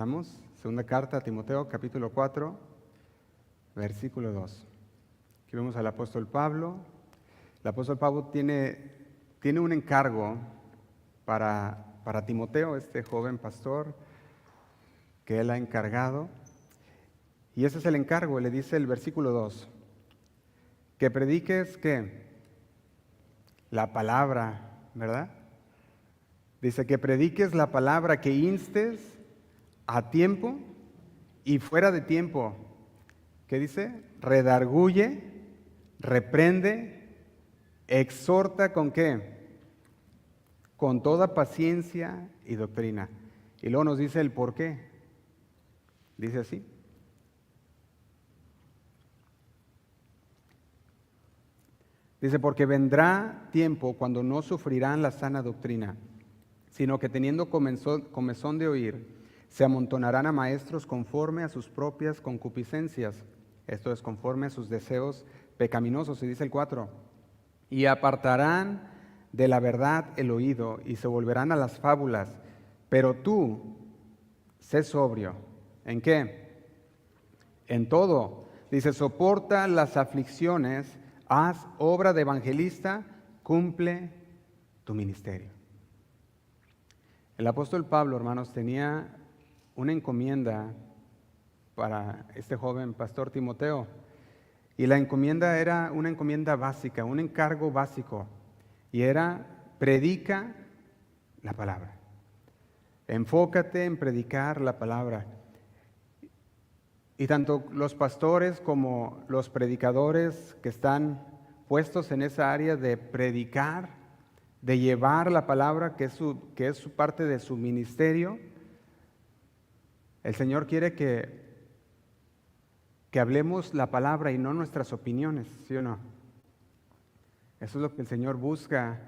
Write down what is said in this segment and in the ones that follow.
¿Estamos? Segunda carta a Timoteo, capítulo 4, versículo 2. Aquí vemos al apóstol Pablo. El apóstol Pablo tiene un encargo para Timoteo, este joven pastor que él ha encargado. Y ese es el encargo, le dice el versículo 2. Que prediques, ¿qué? La palabra, ¿verdad? Dice que prediques la palabra, que instes a tiempo y fuera de tiempo. ¿Qué dice? Redarguye, reprende, exhorta ¿con qué? Con toda paciencia y doctrina. Y luego nos dice el por qué. Dice así. Dice, porque vendrá tiempo cuando no sufrirán la sana doctrina, sino que teniendo comezón de oír, se amontonarán a maestros conforme a sus propias concupiscencias. Esto es conforme a sus deseos pecaminosos. Y dice el 4, y apartarán de la verdad el oído y se volverán a las fábulas. Pero tú, sé sobrio. ¿En qué? En todo. Dice, soporta las aflicciones, haz obra de evangelista, cumple tu ministerio. El apóstol Pablo, hermanos, tenía una encomienda para este joven pastor Timoteo. Y la encomienda era una encomienda básica, un encargo básico. Y era, predica la palabra. Enfócate en predicar la palabra. Y tanto los pastores como los predicadores que están puestos en esa área de predicar, de llevar la palabra, que es su parte de su ministerio, el Señor quiere que hablemos la palabra y no nuestras opiniones, ¿sí o no? Eso es lo que el Señor busca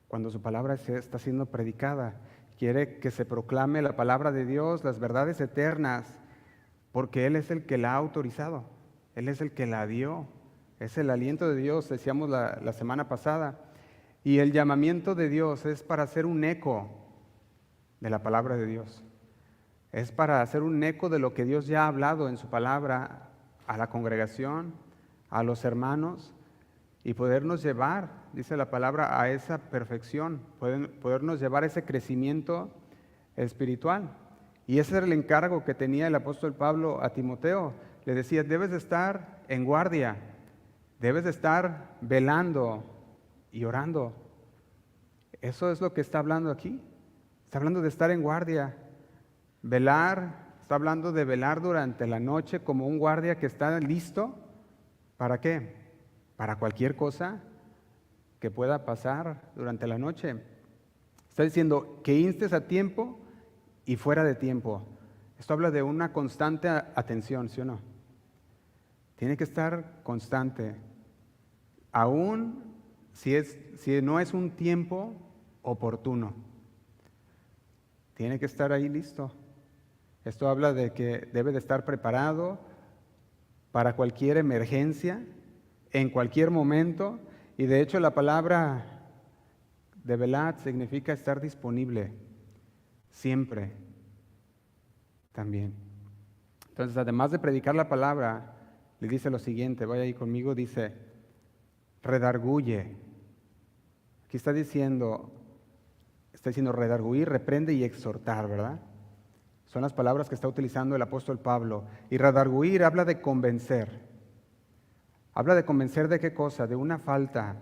cuando su palabra está siendo predicada. Quiere que se proclame la palabra de Dios, las verdades eternas, porque Él es el que la ha autorizado, Él es el que la dio, es el aliento de Dios, decíamos la semana pasada. Y el llamamiento de Dios es para hacer un eco de la palabra de Dios. Es para hacer un eco de lo que Dios ya ha hablado en su palabra a la congregación, a los hermanos, y podernos llevar, dice la palabra, a esa perfección, podernos llevar a ese crecimiento espiritual. Y ese era el encargo que tenía el apóstol Pablo a Timoteo. Le decía, debes de estar en guardia, debes de estar velando y orando. Eso es lo que está hablando aquí. Está hablando de estar en guardia. Velar, está hablando de velar durante la noche como un guardia que está listo. ¿Para qué? Para cualquier cosa que pueda pasar durante la noche. Está diciendo que instes a tiempo y fuera de tiempo. Esto habla de una constante atención, ¿sí o no? Tiene que estar constante. Aún si no es un tiempo oportuno. Tiene que estar ahí listo. Esto habla de que debe de estar preparado para cualquier emergencia, en cualquier momento. Y de hecho la palabra de velad significa estar disponible, siempre, también. Entonces, además de predicar la palabra, le dice lo siguiente, vaya ahí conmigo, dice, redarguye. Aquí está diciendo redarguir, reprende y exhortar, ¿verdad? Son las palabras que está utilizando el apóstol Pablo. Y redarguir habla de convencer. Habla de convencer de qué cosa, de una falta.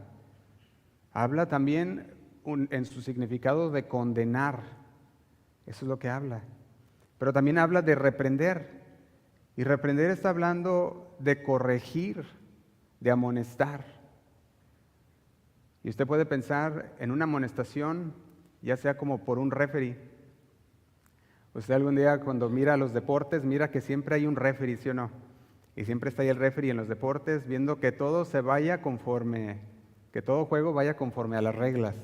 Habla también en su significado de condenar. Eso es lo que habla. Pero también habla de reprender. Y reprender está hablando de corregir, de amonestar. Y usted puede pensar en una amonestación, ya sea como por un referee. Usted algún día cuando mira los deportes, mira que siempre hay un referee, ¿sí o no? Y siempre está ahí el referee en los deportes, viendo que todo se vaya conforme, que todo juego vaya conforme a las reglas.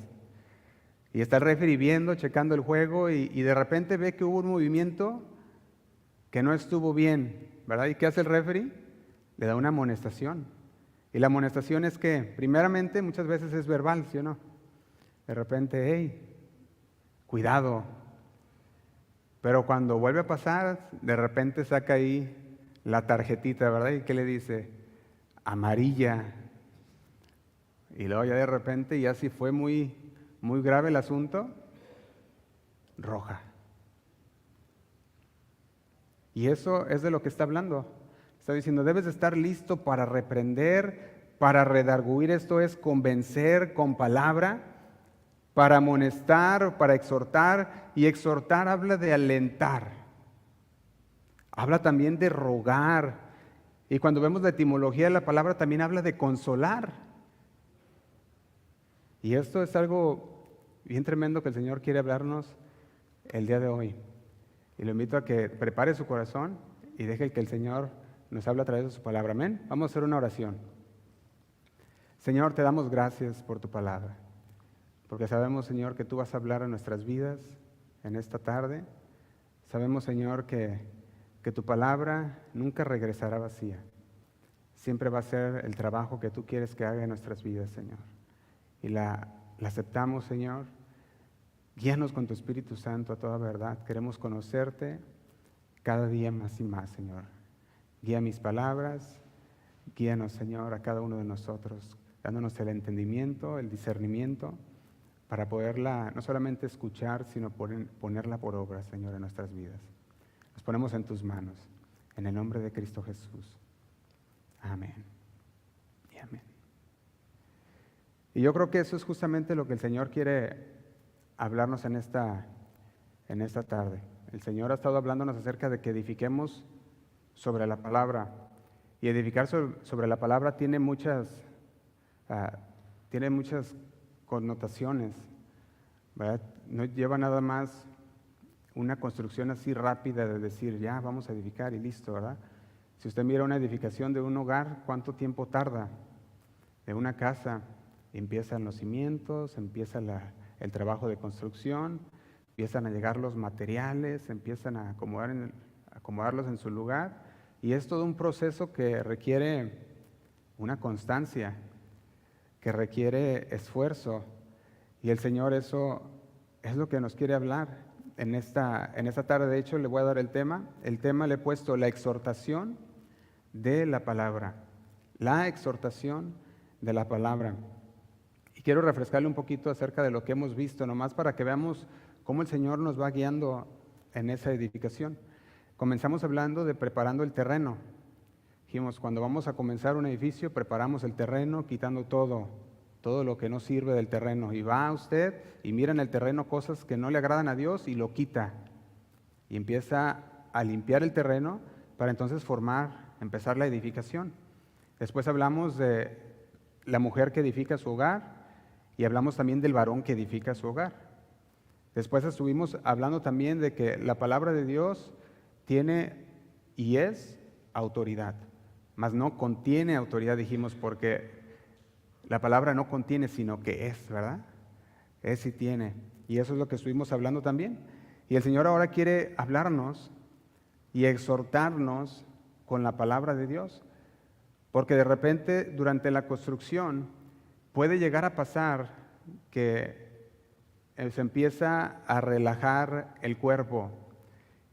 Y está el referee viendo, checando el juego y de repente ve que hubo un movimiento que no estuvo bien, ¿verdad? ¿Y qué hace el referee? Le da una amonestación. Y la amonestación es que, primeramente, muchas veces es verbal, ¿sí o no? De repente, hey, cuidado. Pero cuando vuelve a pasar, de repente saca ahí la tarjetita, ¿verdad? ¿Y qué le dice? Amarilla. Y luego ya de repente, ya si fue muy, muy grave el asunto, roja. Y eso es de lo que está hablando. Está diciendo, debes de estar listo para reprender, para redarguir, esto es convencer con palabra, para amonestar, para exhortar, y exhortar habla de alentar. Habla también de rogar. Y cuando vemos la etimología de la palabra también habla de consolar. Y esto es algo bien tremendo que el Señor quiere hablarnos el día de hoy. Y lo invito a que prepare su corazón y deje que el Señor nos hable a través de su palabra. Amén. Vamos a hacer una oración. Señor, te damos gracias por tu palabra. Porque sabemos, Señor, que tú vas a hablar a nuestras vidas en esta tarde. Sabemos, Señor, que tu palabra nunca regresará vacía. Siempre va a ser el trabajo que tú quieres que haga en nuestras vidas, Señor. Y la aceptamos, Señor. Guíanos con tu Espíritu Santo a toda verdad. Queremos conocerte cada día más y más, Señor. Guía mis palabras. Guíanos, Señor, a cada uno de nosotros, dándonos el entendimiento, el discernimiento, para poderla no solamente escuchar, sino ponerla por obra, Señor, en nuestras vidas. Nos ponemos en tus manos, en el nombre de Cristo Jesús. Amén y amén. Y yo creo que eso es justamente lo que el Señor quiere hablarnos en esta tarde. El Señor ha estado hablándonos acerca de que edifiquemos sobre la palabra. Y edificar sobre la palabra tiene muchas connotaciones, ¿verdad? No lleva nada más una construcción así rápida de decir, ya vamos a edificar y listo, ¿verdad? Si usted mira una edificación de un hogar, ¿cuánto tiempo tarda? De una casa, empiezan los cimientos, empieza el trabajo de construcción, empiezan a llegar los materiales, empiezan a acomodarlos en su lugar, y es todo un proceso que requiere una constancia, que requiere esfuerzo, y el Señor eso es lo que nos quiere hablar en esta tarde. De hecho, le voy a dar el tema le he puesto la exhortación de la palabra, la exhortación de la palabra. Y quiero refrescarle un poquito acerca de lo que hemos visto, nomás para que veamos cómo el Señor nos va guiando en esa edificación. Comenzamos hablando de preparando el terreno. Dijimos, cuando vamos a comenzar un edificio, preparamos el terreno, quitando todo lo que no sirve del terreno. Y va usted y mira en el terreno cosas que no le agradan a Dios y lo quita. Y empieza a limpiar el terreno para entonces empezar la edificación. Después hablamos de la mujer que edifica su hogar y hablamos también del varón que edifica su hogar. Después estuvimos hablando también de que la palabra de Dios tiene y es autoridad, mas no contiene autoridad, dijimos, porque la palabra no contiene, sino que es, ¿verdad? Es y tiene. Y eso es lo que estuvimos hablando también. Y el Señor ahora quiere hablarnos y exhortarnos con la palabra de Dios. Porque de repente, durante la construcción, puede llegar a pasar que se empieza a relajar el cuerpo.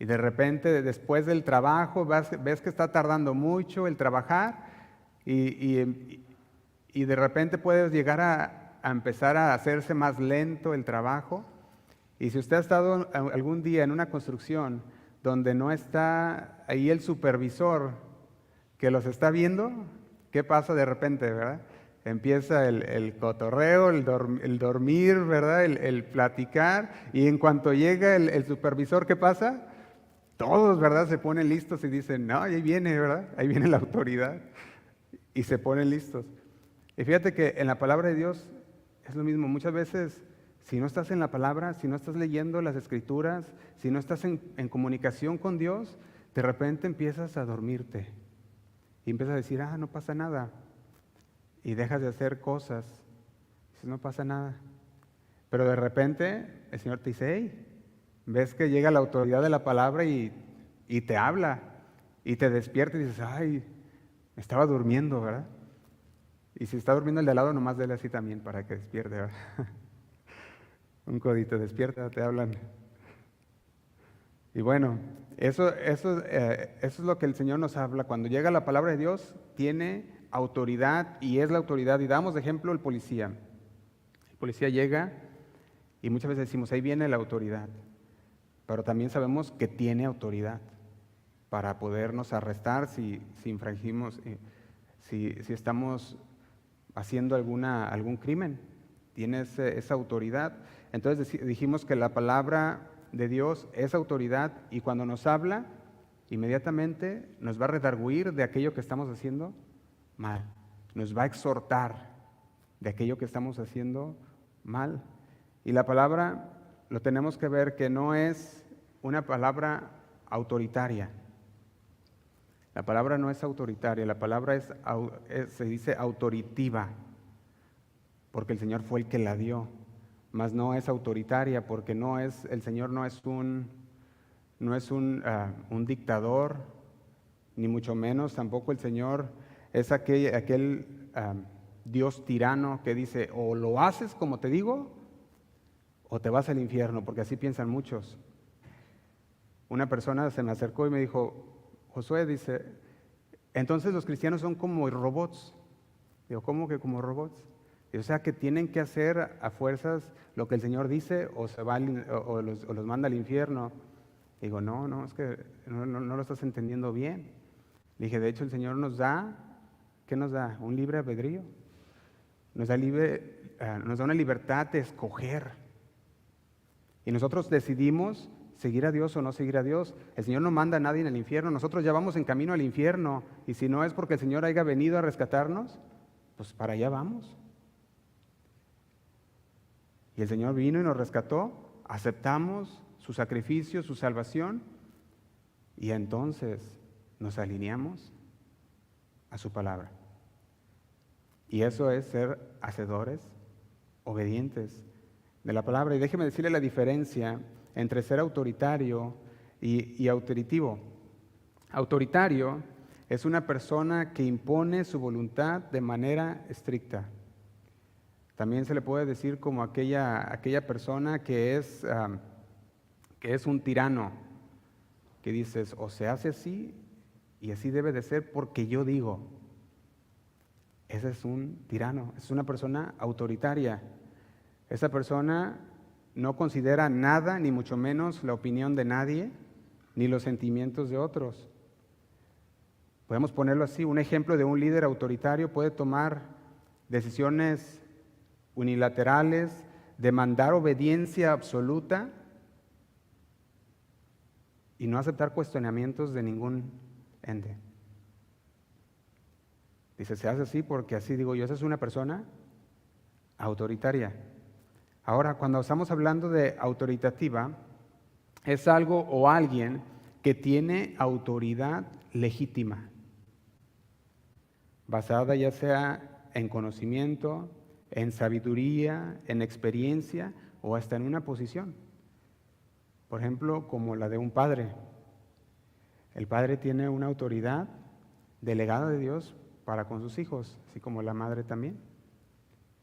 Y de repente, después del trabajo, ves que está tardando mucho el trabajar y de repente puedes llegar a empezar a hacerse más lento el trabajo. Y si usted ha estado algún día en una construcción donde no está ahí el supervisor que los está viendo, ¿qué pasa de repente, verdad? Empieza el cotorreo, el dormir, ¿verdad? El platicar, y en cuanto llega el supervisor, ¿qué pasa? Todos, ¿verdad? Se ponen listos y dicen, no, ahí viene, ¿verdad? Ahí viene la autoridad, y se ponen listos. Y fíjate que en la palabra de Dios es lo mismo. Muchas veces, si no estás en la palabra, si no estás leyendo las Escrituras, si no estás en comunicación con Dios, de repente empiezas a dormirte. Y empiezas a decir, no pasa nada. Y dejas de hacer cosas. Dices, no pasa nada. Pero de repente el Señor te dice, hey, ves que llega la autoridad de la palabra y te habla. Y te despierta y dices, ay, me estaba durmiendo, ¿verdad? Y si está durmiendo el de al lado, nomás dele así también para que despierte, ¿verdad? Un codito, despierta, te hablan. Y bueno, eso es lo que el Señor nos habla. Cuando llega la palabra de Dios, tiene autoridad y es la autoridad. Y damos de ejemplo el policía. El policía llega y muchas veces decimos, ahí viene la autoridad. Pero también sabemos que tiene autoridad para podernos arrestar si infringimos, si estamos haciendo algún crimen. Tiene esa autoridad. Entonces dijimos que la palabra de Dios es autoridad y cuando nos habla, inmediatamente nos va a redarguir de aquello que estamos haciendo mal. Nos va a exhortar de aquello que estamos haciendo mal. Y la palabra lo tenemos que ver que no es una palabra autoritaria. La palabra no es autoritaria, la palabra se dice autoritiva, porque el Señor fue el que la dio, mas no es autoritaria, porque el Señor no es un dictador, ni mucho menos tampoco el Señor es aquel Dios tirano que dice, o lo haces como te digo, o te vas al infierno, porque así piensan muchos. Una persona se me acercó y me dijo, Josué, dice, entonces los cristianos son como robots. Digo, ¿cómo que como robots? O sea, que tienen que hacer a fuerzas lo que el Señor dice o los manda al infierno. Digo, no, es que no lo estás entendiendo bien. Le dije, de hecho el Señor nos da, ¿qué nos da? Un libre albedrío. Nos da una libertad de escoger. Y nosotros decidimos seguir a Dios o no seguir a Dios. El Señor no manda a nadie en el infierno. Nosotros ya vamos en camino al infierno. Y si no es porque el Señor haya venido a rescatarnos, pues para allá vamos. Y el Señor vino y nos rescató, aceptamos su sacrificio, su salvación, y entonces nos alineamos a su palabra. Y eso es ser hacedores, obedientes de la palabra. Y déjeme decirle la diferencia entre ser autoritario y autoritivo. Autoritario es una persona que impone su voluntad de manera estricta. También se le puede decir como aquella persona que es un tirano, que dices, o se hace así y así debe de ser porque yo digo. Ese es un tirano, es una persona autoritaria. Esa persona no considera nada, ni mucho menos la opinión de nadie, ni los sentimientos de otros. Podemos ponerlo así, un ejemplo de un líder autoritario puede tomar decisiones unilaterales, demandar obediencia absoluta y no aceptar cuestionamientos de ningún ente. Dice, se hace así porque así digo yo. Esa es una persona autoritaria. Ahora, cuando estamos hablando de autoritativa, es algo o alguien que tiene autoridad legítima, basada ya sea en conocimiento, en sabiduría, en experiencia o hasta en una posición. Por ejemplo, como la de un padre. El padre tiene una autoridad delegada de Dios para con sus hijos, así como la madre también.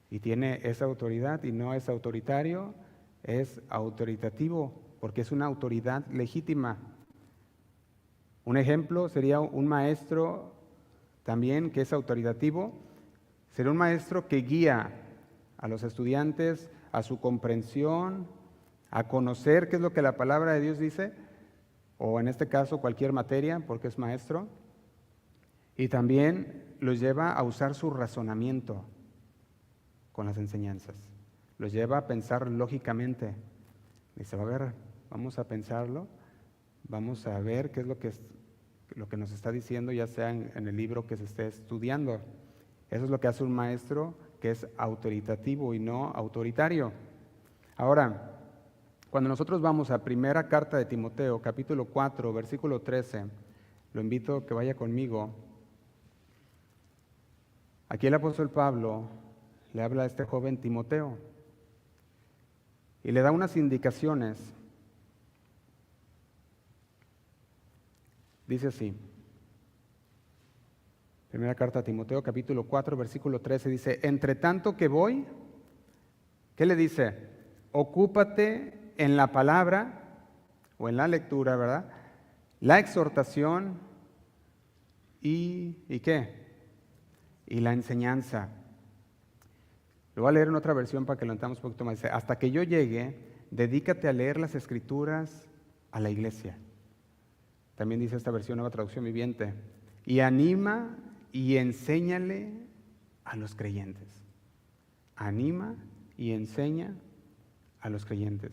Y tiene esa autoridad y no es autoritario, es autoritativo, porque es una autoridad legítima. Un ejemplo sería un maestro también que es autoritativo. Sería un maestro que guía a los estudiantes a su comprensión, a conocer qué es lo que la palabra de Dios dice, o en este caso cualquier materia, porque es maestro, y también los lleva a usar su razonamiento con las enseñanzas. Los lleva a pensar lógicamente. Dice, a ver, vamos a pensarlo, vamos a ver qué es lo que nos está diciendo, ya sea en el libro que se esté estudiando. Eso es lo que hace un maestro que es autoritativo y no autoritario. Ahora, cuando nosotros vamos a primera carta de Timoteo, capítulo 4, versículo 13, lo invito a que vaya conmigo. Aquí el apóstol Pablo le habla a este joven Timoteo y le da unas indicaciones. Dice así, primera carta a Timoteo, capítulo 4, versículo 13, dice, entre tanto que voy, ¿qué le dice? Ocúpate en la palabra, o en la lectura, ¿verdad? La exhortación ¿y qué? Y la enseñanza. Lo voy a leer en otra versión para que lo entendamos un poquito más. Dice, hasta que yo llegue, dedícate a leer las Escrituras a la iglesia. También dice esta versión, nueva traducción viviente. Y anima y enséñale a los creyentes. Anima y enseña a los creyentes.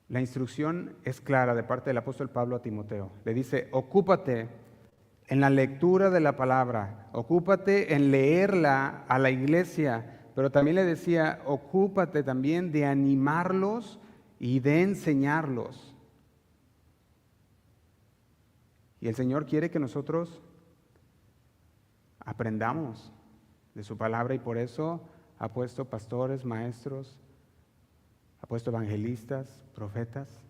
La instrucción es clara de parte del apóstol Pablo a Timoteo. Le dice, ocúpate en la lectura de la palabra, ocúpate en leerla a la iglesia, pero también le decía, ocúpate también de animarlos y de enseñarlos. Y el Señor quiere que nosotros aprendamos de su palabra y por eso ha puesto pastores, maestros, ha puesto evangelistas, profetas.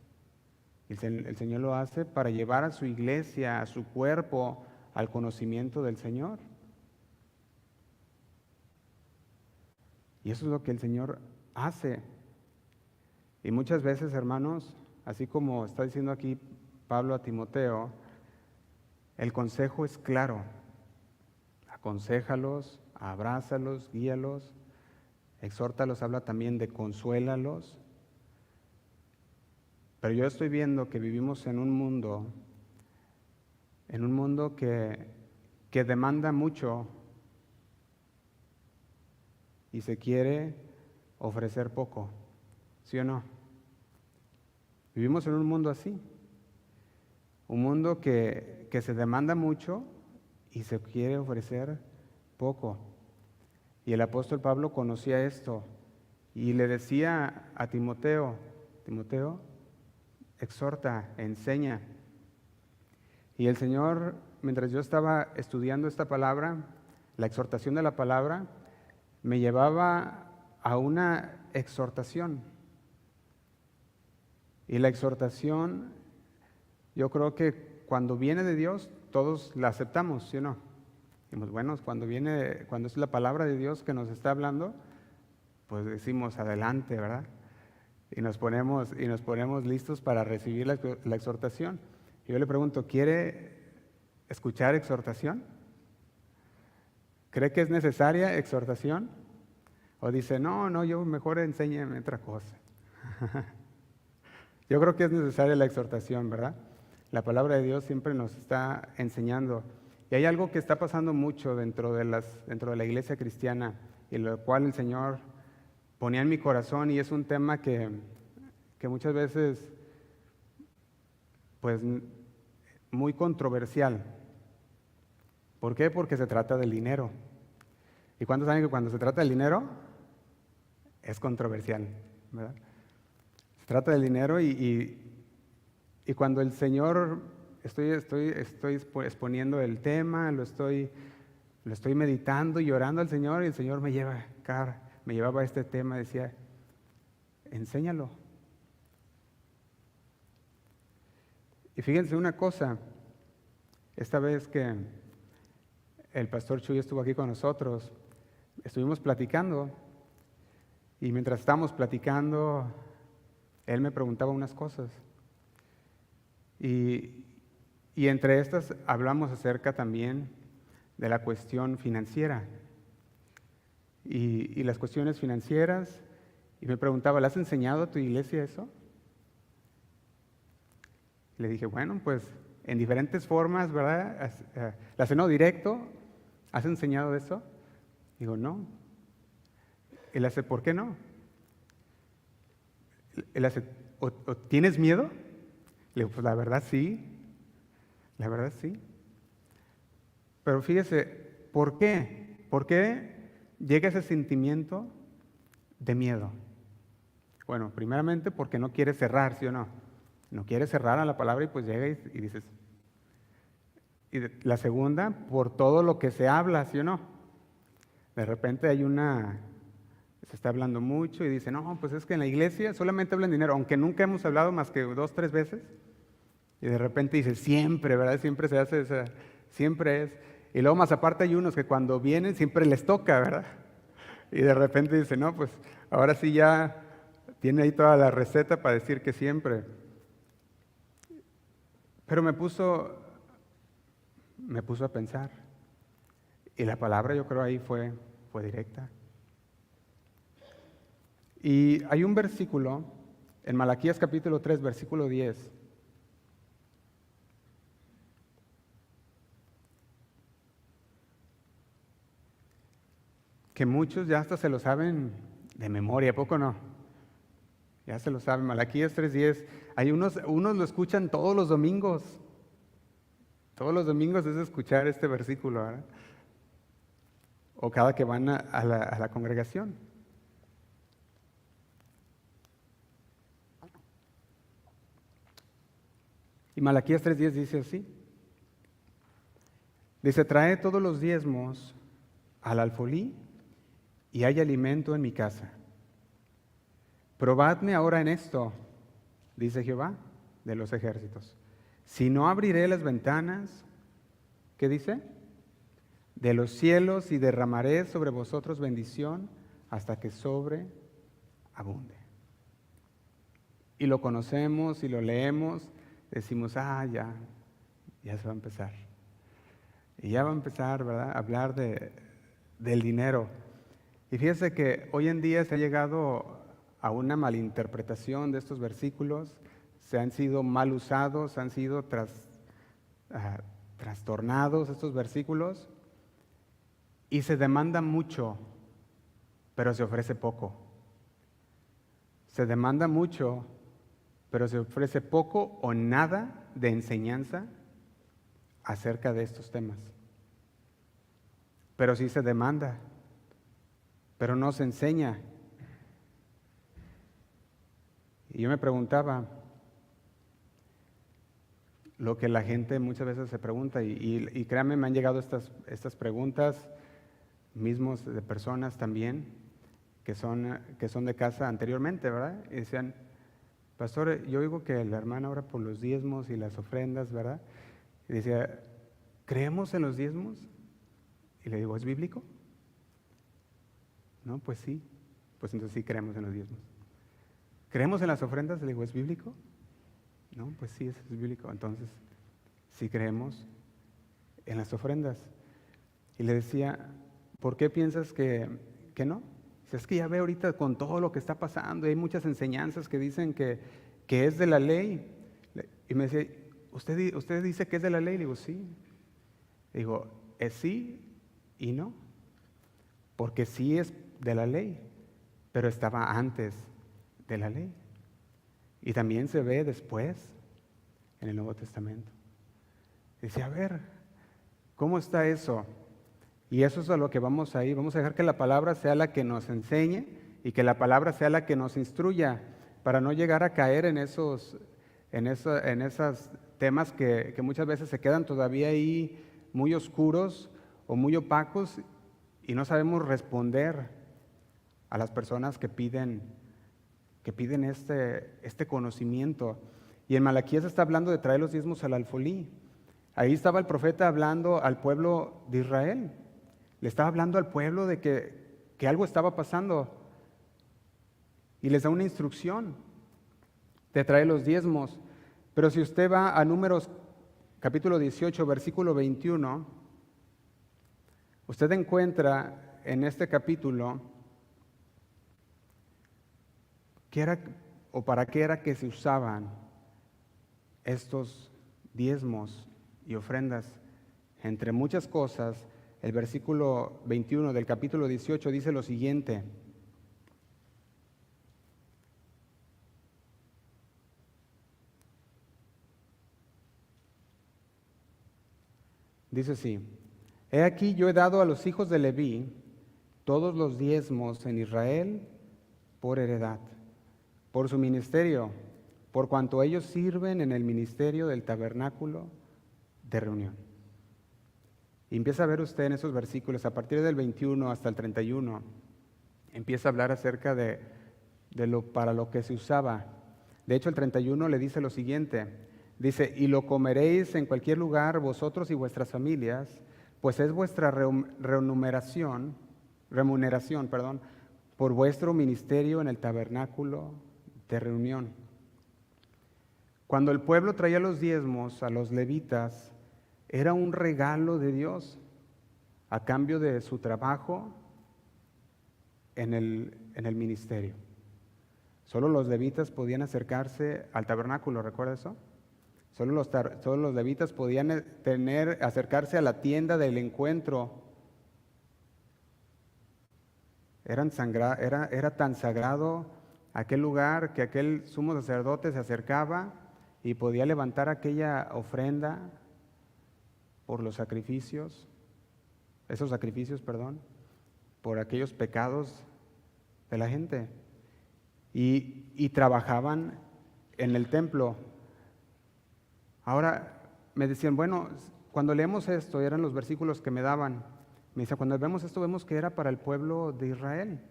El Señor lo hace para llevar a su iglesia, a su cuerpo, al conocimiento del Señor. Y eso es lo que el Señor hace. Y muchas veces, hermanos, así como está diciendo aquí Pablo a Timoteo, el consejo es claro. Aconséjalos, abrázalos, guíalos, exhórtalos, habla también de consuélalos. Pero yo estoy viendo que vivimos en un mundo que demanda mucho y se quiere ofrecer poco, ¿sí o no? Vivimos en un mundo así, un mundo que se demanda mucho y se quiere ofrecer poco. Y el apóstol Pablo conocía esto y le decía a Timoteo, Timoteo, exhorta, enseña. Y el Señor, mientras yo estaba estudiando esta palabra, la exhortación de la palabra, me llevaba a una exhortación. Y la exhortación, yo creo que cuando viene de Dios, todos la aceptamos, ¿sí o no? Decimos, bueno, cuando es la palabra de Dios que nos está hablando, pues decimos adelante, ¿verdad? Y nos ponemos listos para recibir la exhortación. Y yo le pregunto, ¿quiere escuchar exhortación? ¿Cree que es necesaria exhortación? ¿O dice, no, yo mejor enséñeme otra cosa? Yo creo que es necesaria la exhortación, ¿verdad? La palabra de Dios siempre nos está enseñando. Y hay algo que está pasando mucho dentro de la iglesia cristiana, y lo cual el Señor ponía en mi corazón, y es un tema que muchas veces, pues, muy controversial. ¿Por qué? Porque se trata del dinero. ¿Y cuántos saben que cuando se trata del dinero es controversial, ¿verdad? Se trata del dinero y cuando el Señor, estoy exponiendo el tema, lo estoy meditando y orando al Señor, y el Señor me llevaba a este tema, decía, enséñalo. Y fíjense una cosa, esta vez que el pastor Chuy estuvo aquí con nosotros, estuvimos platicando, y mientras estábamos platicando, él me preguntaba unas cosas. Y entre estas hablamos acerca también de la cuestión financiera. Y las cuestiones financieras, y me preguntaba, ¿le has enseñado a tu iglesia eso? Le dije, bueno, pues en diferentes formas, ¿verdad? ¿La hace no directo? ¿Has enseñado eso? Digo, no. Él hace, ¿por qué no? Él hace, ¿o tienes miedo? Le digo, pues la verdad sí. Pero fíjese, ¿por qué? ¿Por qué llega ese sentimiento de miedo? Bueno, primeramente porque no quiere cerrar, ¿sí o no? No quiere cerrar a la palabra y pues llega y dices. Y la segunda, por todo lo que se habla, ¿sí o no? De repente se está hablando mucho y dice, no, pues es que en la iglesia solamente hablan dinero, aunque nunca hemos hablado más que 2, 3 veces. Y de repente dice, siempre, ¿verdad? Siempre se hace siempre es. Y luego más aparte hay unos que cuando vienen siempre les toca, ¿verdad? Y de repente dice, no, pues ahora sí ya tiene ahí toda la receta para decir que siempre. Pero me puso a pensar. Y la palabra, yo creo, ahí fue directa. Y hay un versículo en Malaquías capítulo 3, versículo 10. Que muchos ya hasta se lo saben de memoria, ¿a poco no? Ya se lo saben, Malaquías 3:10. Hay unos lo escuchan todos los domingos. Todos los domingos es escuchar este versículo, ¿verdad? O cada que van a la congregación. Y Malaquías 3:10 dice así. Dice, trae todos los diezmos al alfolí y hay alimento en mi casa. Probadme ahora en esto, dice Jehová de los ejércitos. Si no abriré las ventanas, ¿qué dice? De los cielos y derramaré sobre vosotros bendición hasta que sobreabunde. Y lo conocemos y lo leemos, decimos, ya se va a empezar. Y ya va a empezar, ¿verdad?, a hablar del dinero. Y fíjese que hoy en día se ha llegado a una malinterpretación de estos versículos, se han sido mal usados, han sido trastornados estos versículos, y se demanda mucho, pero se ofrece poco. Se demanda mucho, pero se ofrece poco o nada de enseñanza acerca de estos temas. Pero sí se demanda, pero no se enseña. Y yo me preguntaba lo que la gente muchas veces se pregunta, y créanme, me han llegado estas preguntas mismos de personas también que son de casa anteriormente, ¿verdad? Y decían, pastor, yo oigo que la hermana ora por los diezmos y las ofrendas, ¿verdad? Y decía, ¿creemos en los diezmos? Y le digo, ¿es bíblico? No, pues sí, pues entonces sí creemos en los diezmos. ¿Creemos en las ofrendas? Le digo, ¿es bíblico? No, pues sí, es bíblico. Entonces, sí creemos en las ofrendas. Y le decía, ¿por qué piensas que no? Dice, es que ya veo ahorita con todo lo que está pasando, hay muchas enseñanzas que dicen que es de la ley. Y me decía, ¿usted dice que es de la ley? Le digo, sí. Le digo, es sí y no. Porque sí es de la ley, pero estaba antes de la ley. Y también se ve después en el Nuevo Testamento. Dice, a ver, ¿cómo está eso? Y eso es a lo que vamos a ir. Vamos a dejar que la palabra sea la que nos enseñe y que la palabra sea la que nos instruya para no llegar a caer en esos temas que muchas veces se quedan todavía ahí muy oscuros o muy opacos y no sabemos responder a las personas que piden este conocimiento. Y en Malaquías está hablando de traer los diezmos al alfolí. Ahí estaba el profeta hablando al pueblo de Israel. Le estaba hablando al pueblo de que algo estaba pasando. Y les da una instrucción de traer los diezmos. Pero si usted va a Números capítulo 18, versículo 21, usted encuentra en este capítulo qué era o para qué era que se usaban estos diezmos y ofrendas. Entre muchas cosas, el versículo 21 del capítulo 18 dice lo siguiente. Dice así, he aquí yo he dado a los hijos de Leví todos los diezmos en Israel por heredad, por su ministerio, por cuanto ellos sirven en el ministerio del tabernáculo de reunión. Y empieza a ver usted en esos versículos, a partir del 21 hasta el 31, empieza a hablar acerca de para lo que se usaba. De hecho, el 31 le dice lo siguiente, dice, y lo comeréis en cualquier lugar vosotros y vuestras familias, pues es vuestra remuneración, por vuestro ministerio en el tabernáculo de reunión. Cuando el pueblo traía los diezmos a los levitas, era un regalo de Dios a cambio de su trabajo en el ministerio. Solo los levitas podían acercarse al tabernáculo, ¿recuerda eso? Solo los levitas podían acercarse a la tienda del encuentro. Era tan sagrado aquel lugar que aquel sumo sacerdote se acercaba y podía levantar aquella ofrenda por los sacrificios, por aquellos pecados de la gente. Y trabajaban en el templo. Ahora me decían, bueno, cuando leemos esto, eran los versículos que me daban, me dice, cuando vemos esto vemos que era para el pueblo de Israel.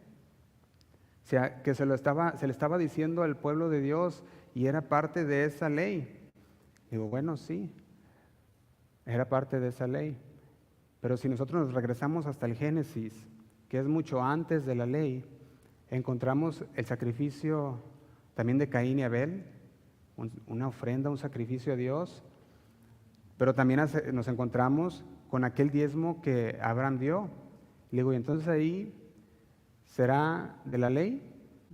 O sea, que se le estaba diciendo al pueblo de Dios y era parte de esa ley. Digo, bueno, sí, era parte de esa ley. Pero si nosotros nos regresamos hasta el Génesis, que es mucho antes de la ley, encontramos el sacrificio también de Caín y Abel, una ofrenda, un sacrificio a Dios, pero también nos encontramos con aquel diezmo que Abraham dio. Le digo, ¿y entonces ahí será de la ley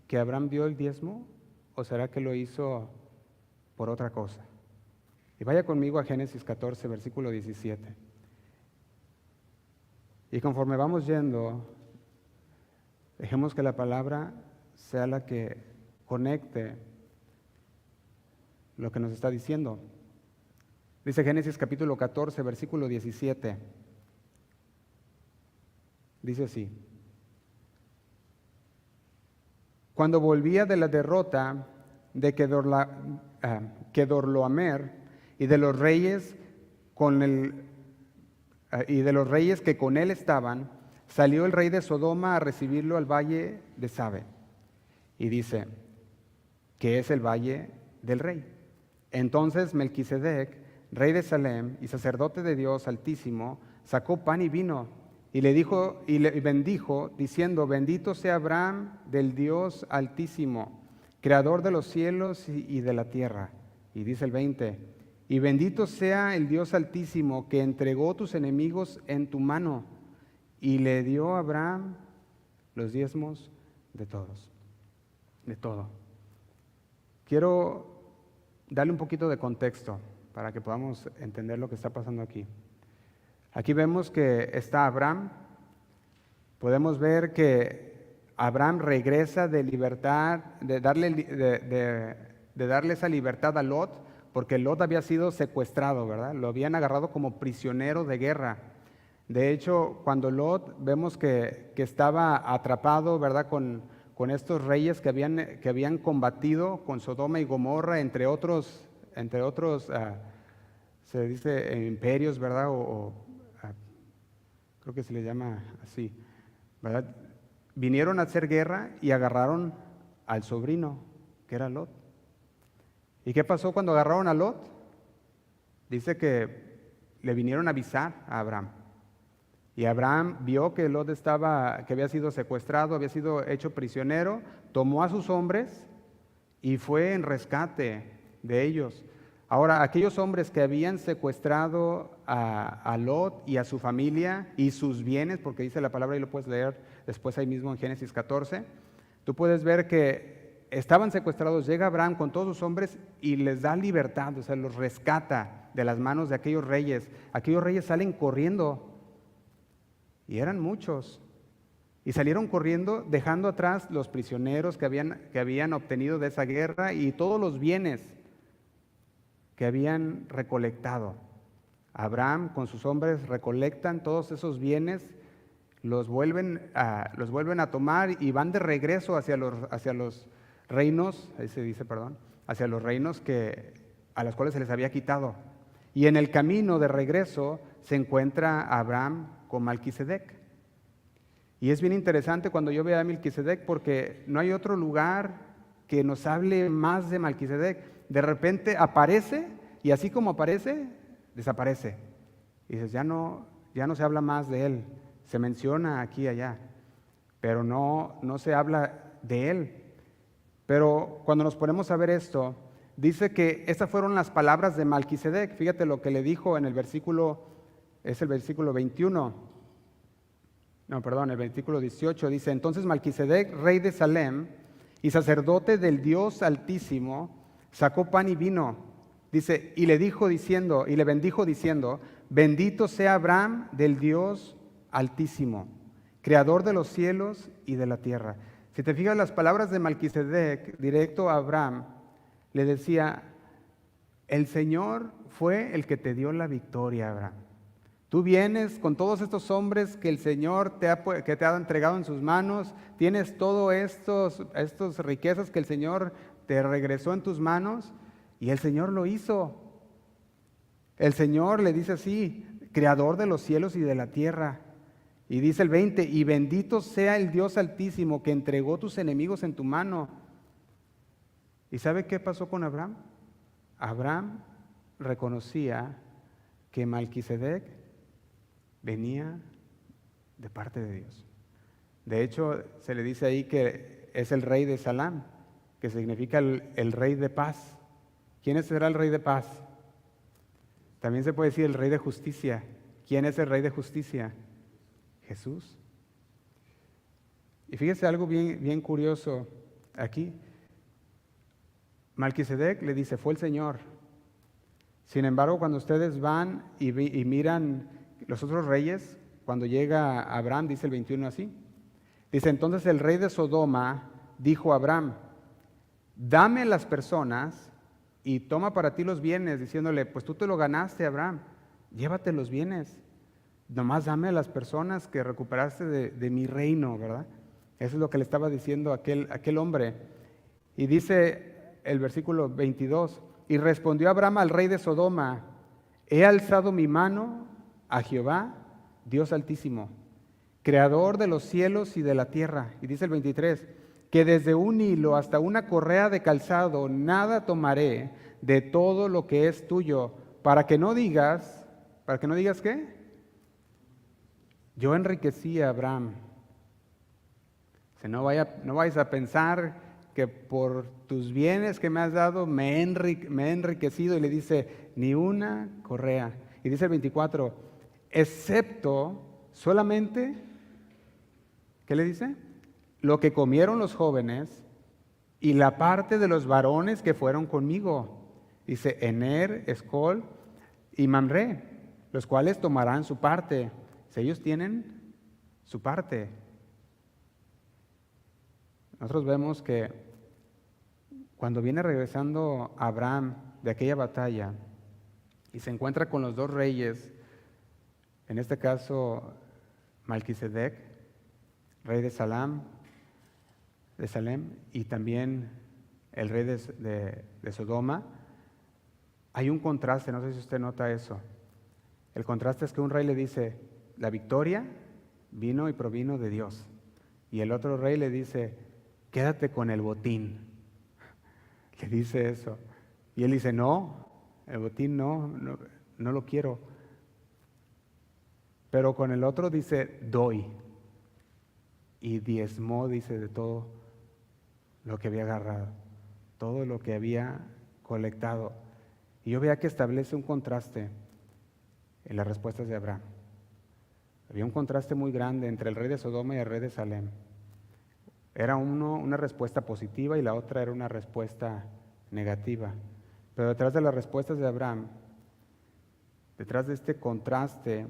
que Abraham dio el diezmo o será que lo hizo por otra cosa? Y vaya conmigo a Génesis 14, versículo 17. Y conforme vamos yendo, dejemos que la palabra sea la que conecte lo que nos está diciendo. Dice Génesis capítulo 14, versículo 17. Dice así: cuando volvía de la derrota de Kedorlaomer y de los reyes que con él estaban, salió el rey de Sodoma a recibirlo al valle de Sabe. Y dice, que es el valle del rey. Entonces Melquisedec, rey de Salem y sacerdote de Dios Altísimo, sacó pan y vino y le dijo y le bendijo, diciendo, bendito sea Abraham del Dios Altísimo, creador de los cielos y de la tierra. Y dice el 20, y bendito sea el Dios Altísimo que entregó tus enemigos en tu mano. Y le dio a Abraham los diezmos de todos, de todo. Quiero darle un poquito de contexto para que podamos entender lo que está pasando aquí. Aquí vemos que está Abraham. Podemos ver que Abraham regresa de libertad, de darle esa libertad a Lot, porque Lot había sido secuestrado, ¿verdad? Lo habían agarrado como prisionero de guerra. De hecho, cuando Lot vemos que estaba atrapado, ¿verdad?, con estos reyes que habían combatido con Sodoma y Gomorra, entre otros se dice imperios, ¿verdad? Creo que se le llama así, ¿verdad? Vinieron a hacer guerra y agarraron al sobrino, que era Lot. ¿Y qué pasó cuando agarraron a Lot? Dice que le vinieron a avisar a Abraham. Y Abraham vio que Lot que había sido secuestrado, había sido hecho prisionero, tomó a sus hombres y fue en rescate de ellos. Ahora, aquellos hombres que habían secuestrado a Lot y a su familia y sus bienes, porque dice la palabra y lo puedes leer después ahí mismo en Génesis 14, tú puedes ver que estaban secuestrados, llega Abraham con todos sus hombres y les da libertad, o sea, los rescata de las manos de aquellos reyes. Aquellos reyes salen corriendo. Y eran muchos. Y salieron corriendo dejando atrás los prisioneros que habían obtenido de esa guerra y todos los bienes que habían recolectado. Abraham con sus hombres recolectan todos esos bienes, los vuelven a tomar y van de regreso hacia los reinos, ahí se dice, perdón, hacia los reinos a los cuales se les había quitado. Y en el camino de regreso se encuentra Abraham con Melquisedec. Y es bien interesante cuando yo veo a Melquisedec porque no hay otro lugar que nos hable más de Melquisedec. De repente aparece y así como aparece, desaparece. Y dices, ya no se habla más de él. Se menciona aquí y allá, pero no se habla de él. Pero cuando nos ponemos a ver esto, dice que esas fueron las palabras de Malquisedec. Fíjate lo que le dijo en el versículo, es el versículo 21. No, perdón, el versículo 18 dice: entonces Malquisedec, rey de Salem y sacerdote del Dios Altísimo, sacó pan y vino. Dice, y le bendijo diciendo: bendito sea Abraham del Dios Altísimo, creador de los cielos y de la tierra. Si te fijas, las palabras de Malquisedec, directo a Abraham, le decía: el Señor fue el que te dio la victoria, Abraham. Tú vienes con todos estos hombres que el Señor te ha entregado en sus manos, tienes todas estas riquezas que el Señor te regresó en tus manos, y el Señor lo hizo. El Señor le dice así: creador de los cielos y de la tierra. Y dice el 20: y bendito sea el Dios Altísimo que entregó tus enemigos en tu mano. ¿Y sabe qué pasó con Abraham? Abraham reconocía que Malquisedec venía de parte de Dios. De hecho, se le dice ahí que es el rey de Salem, que significa el rey de paz. ¿Quién será el rey de paz? También se puede decir el rey de justicia. ¿Quién es el rey de justicia? Jesús. Y fíjese algo bien curioso aquí. Malquisedec le dice: fue el Señor. Sin embargo, cuando ustedes van y miran los otros reyes, cuando llega Abraham, dice el 21 así. Dice: entonces el rey de Sodoma dijo a Abraham: dame las personas y toma para ti los bienes, diciéndole: pues tú te lo ganaste, Abraham, llévate los bienes. Nomás dame a las personas que recuperaste de mi reino, ¿verdad? Eso es lo que le estaba diciendo aquel hombre. Y dice el versículo 22: y respondió Abraham al rey de Sodoma: he alzado mi mano a Jehová, Dios Altísimo, creador de los cielos y de la tierra. Y dice el 23: que desde un hilo hasta una correa de calzado nada tomaré de todo lo que es tuyo, para que no digas ¿qué? Yo enriquecí a Abraham. No vayas a pensar que por tus bienes que me has dado me he enriquecido. Y le dice: ni una correa. Y dice el 24: excepto solamente, ¿qué le dice? Lo que comieron los jóvenes y la parte de los varones que fueron conmigo. Dice: Ener, Escol y Mamre, los cuales tomarán su parte. Si ellos tienen su parte. Nosotros vemos que cuando viene regresando Abraham de aquella batalla y se encuentra con los dos reyes, en este caso Malquisedec, rey de Salem, y también el rey de Sodoma, hay un contraste. No sé si usted nota eso. El contraste es que un rey le dice: la victoria vino y provino de Dios, y el otro rey le dice: quédate con el botín. Le dice eso, y él dice: no, el botín no lo quiero. Pero con el otro dice: doy, y diezmó, dice, de todo lo que había agarrado, todo lo que había colectado. Y yo veía que establece un contraste en las respuestas de Abraham. Había un contraste muy grande entre el rey de Sodoma y el rey de Salem. Era uno una respuesta positiva y la otra era una respuesta negativa. Pero detrás de las respuestas de Abraham, detrás de este contraste,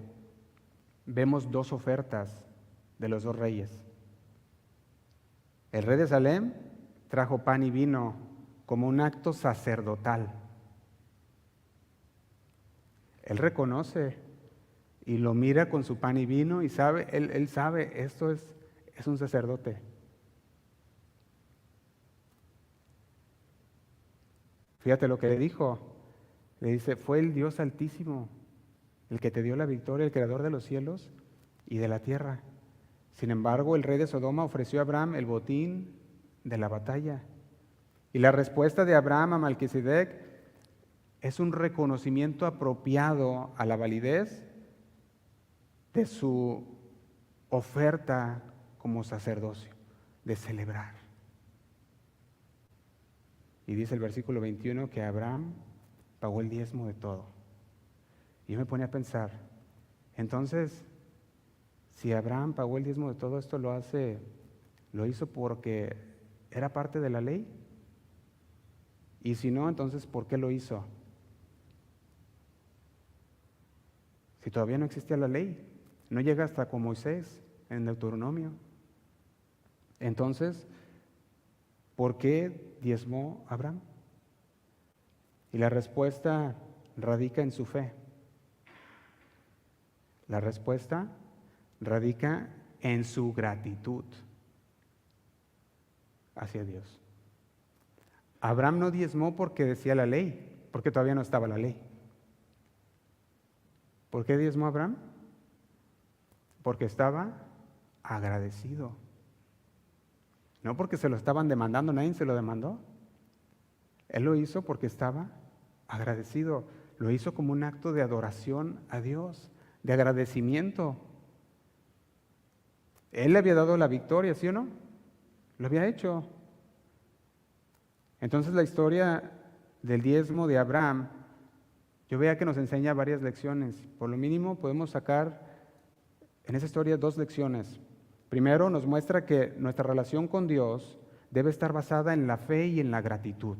vemos dos ofertas de los dos reyes. El rey de Salem trajo pan y vino como un acto sacerdotal. Él reconoce y lo mira con su pan y vino y sabe, él sabe, esto es un sacerdote. Fíjate lo que le dijo. Le dice: fue el Dios Altísimo el que te dio la victoria, el creador de los cielos y de la tierra. Sin embargo, el rey de Sodoma ofreció a Abraham el botín de la batalla. Y la respuesta de Abraham a Malquisedec es un reconocimiento apropiado a la validez de su oferta como sacerdocio, de celebrar. Y dice el versículo 21 que Abraham pagó el diezmo de todo. Y yo me ponía a pensar, entonces, si Abraham pagó el diezmo de todo esto, lo hizo porque era parte de la ley. Y si no, entonces, ¿por qué lo hizo? Si todavía no existía la ley, no llega hasta con Moisés en Deuteronomio. Entonces, ¿por qué diezmó Abraham? Y la respuesta radica en su fe. La respuesta radica en su gratitud hacia Dios. Abraham no diezmó porque decía la ley, porque todavía no estaba la ley. ¿Por qué diezmó Abraham? Porque estaba agradecido. No porque se lo estaban demandando, nadie se lo demandó. Él lo hizo porque estaba agradecido. Lo hizo como un acto de adoración a Dios, de agradecimiento. Él le había dado la victoria, ¿sí o no? Lo había hecho. Entonces la historia del diezmo de Abraham, yo veía que nos enseña varias lecciones. Por lo mínimo podemos sacar en esa historia 2 lecciones. Primero, nos muestra que nuestra relación con Dios debe estar basada en la fe y en la gratitud,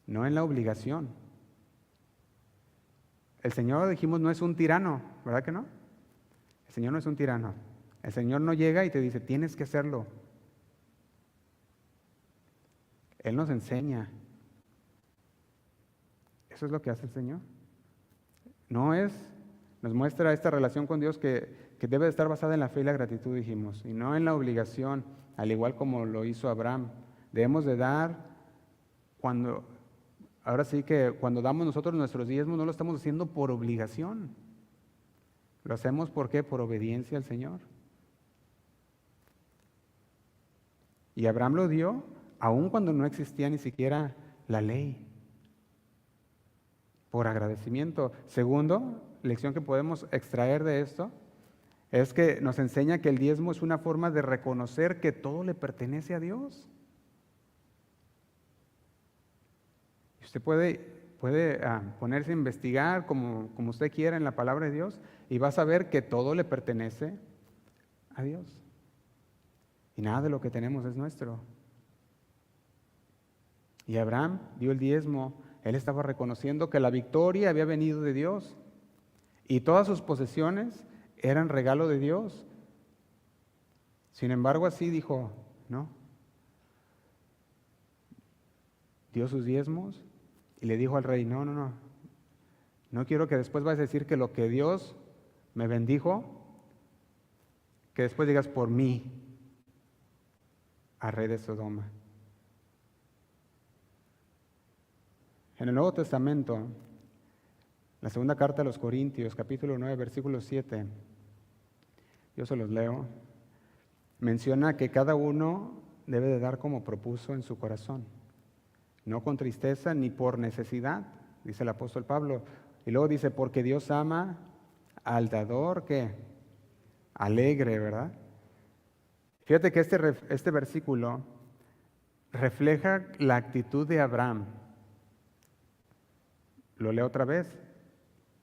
no en la obligación. El Señor, dijimos, no es un tirano, ¿verdad que no? El Señor no es un tirano. El Señor no llega y te dice, tienes que hacerlo. Él nos enseña. Eso es lo que hace el Señor. Nos muestra esta relación con Dios que debe estar basada en la fe y la gratitud, dijimos, y no en la obligación, al igual como lo hizo Abraham. Debemos de dar ahora sí que cuando damos nosotros nuestros diezmos no lo estamos haciendo por obligación. Lo hacemos ¿por qué? Por obediencia al Señor. Y Abraham lo dio aun cuando no existía ni siquiera la ley, por agradecimiento. Segundo, lección que podemos extraer de esto, es que nos enseña que el diezmo es una forma de reconocer que todo le pertenece a Dios. Usted puede ponerse a investigar como usted quiera en la palabra de Dios y va a saber que todo le pertenece a Dios. Y nada de lo que tenemos es nuestro. Y Abraham dio el diezmo. Él estaba reconociendo que la victoria había venido de Dios y todas sus posesiones eran regalo de Dios. Sin embargo, así dijo, no. Dio sus diezmos y le dijo al rey, no quiero que después vayas a decir que lo que Dios me bendijo, que después digas por mí al rey de Sodoma. En el Nuevo Testamento, la segunda carta a los Corintios, capítulo 9, versículo 7, yo se los leo, menciona que cada uno debe de dar como propuso en su corazón, no con tristeza ni por necesidad, dice el apóstol Pablo. Y luego dice, porque Dios ama al dador, ¿qué? Alegre, ¿verdad? Fíjate que este versículo refleja la actitud de Abraham. Lo leo otra vez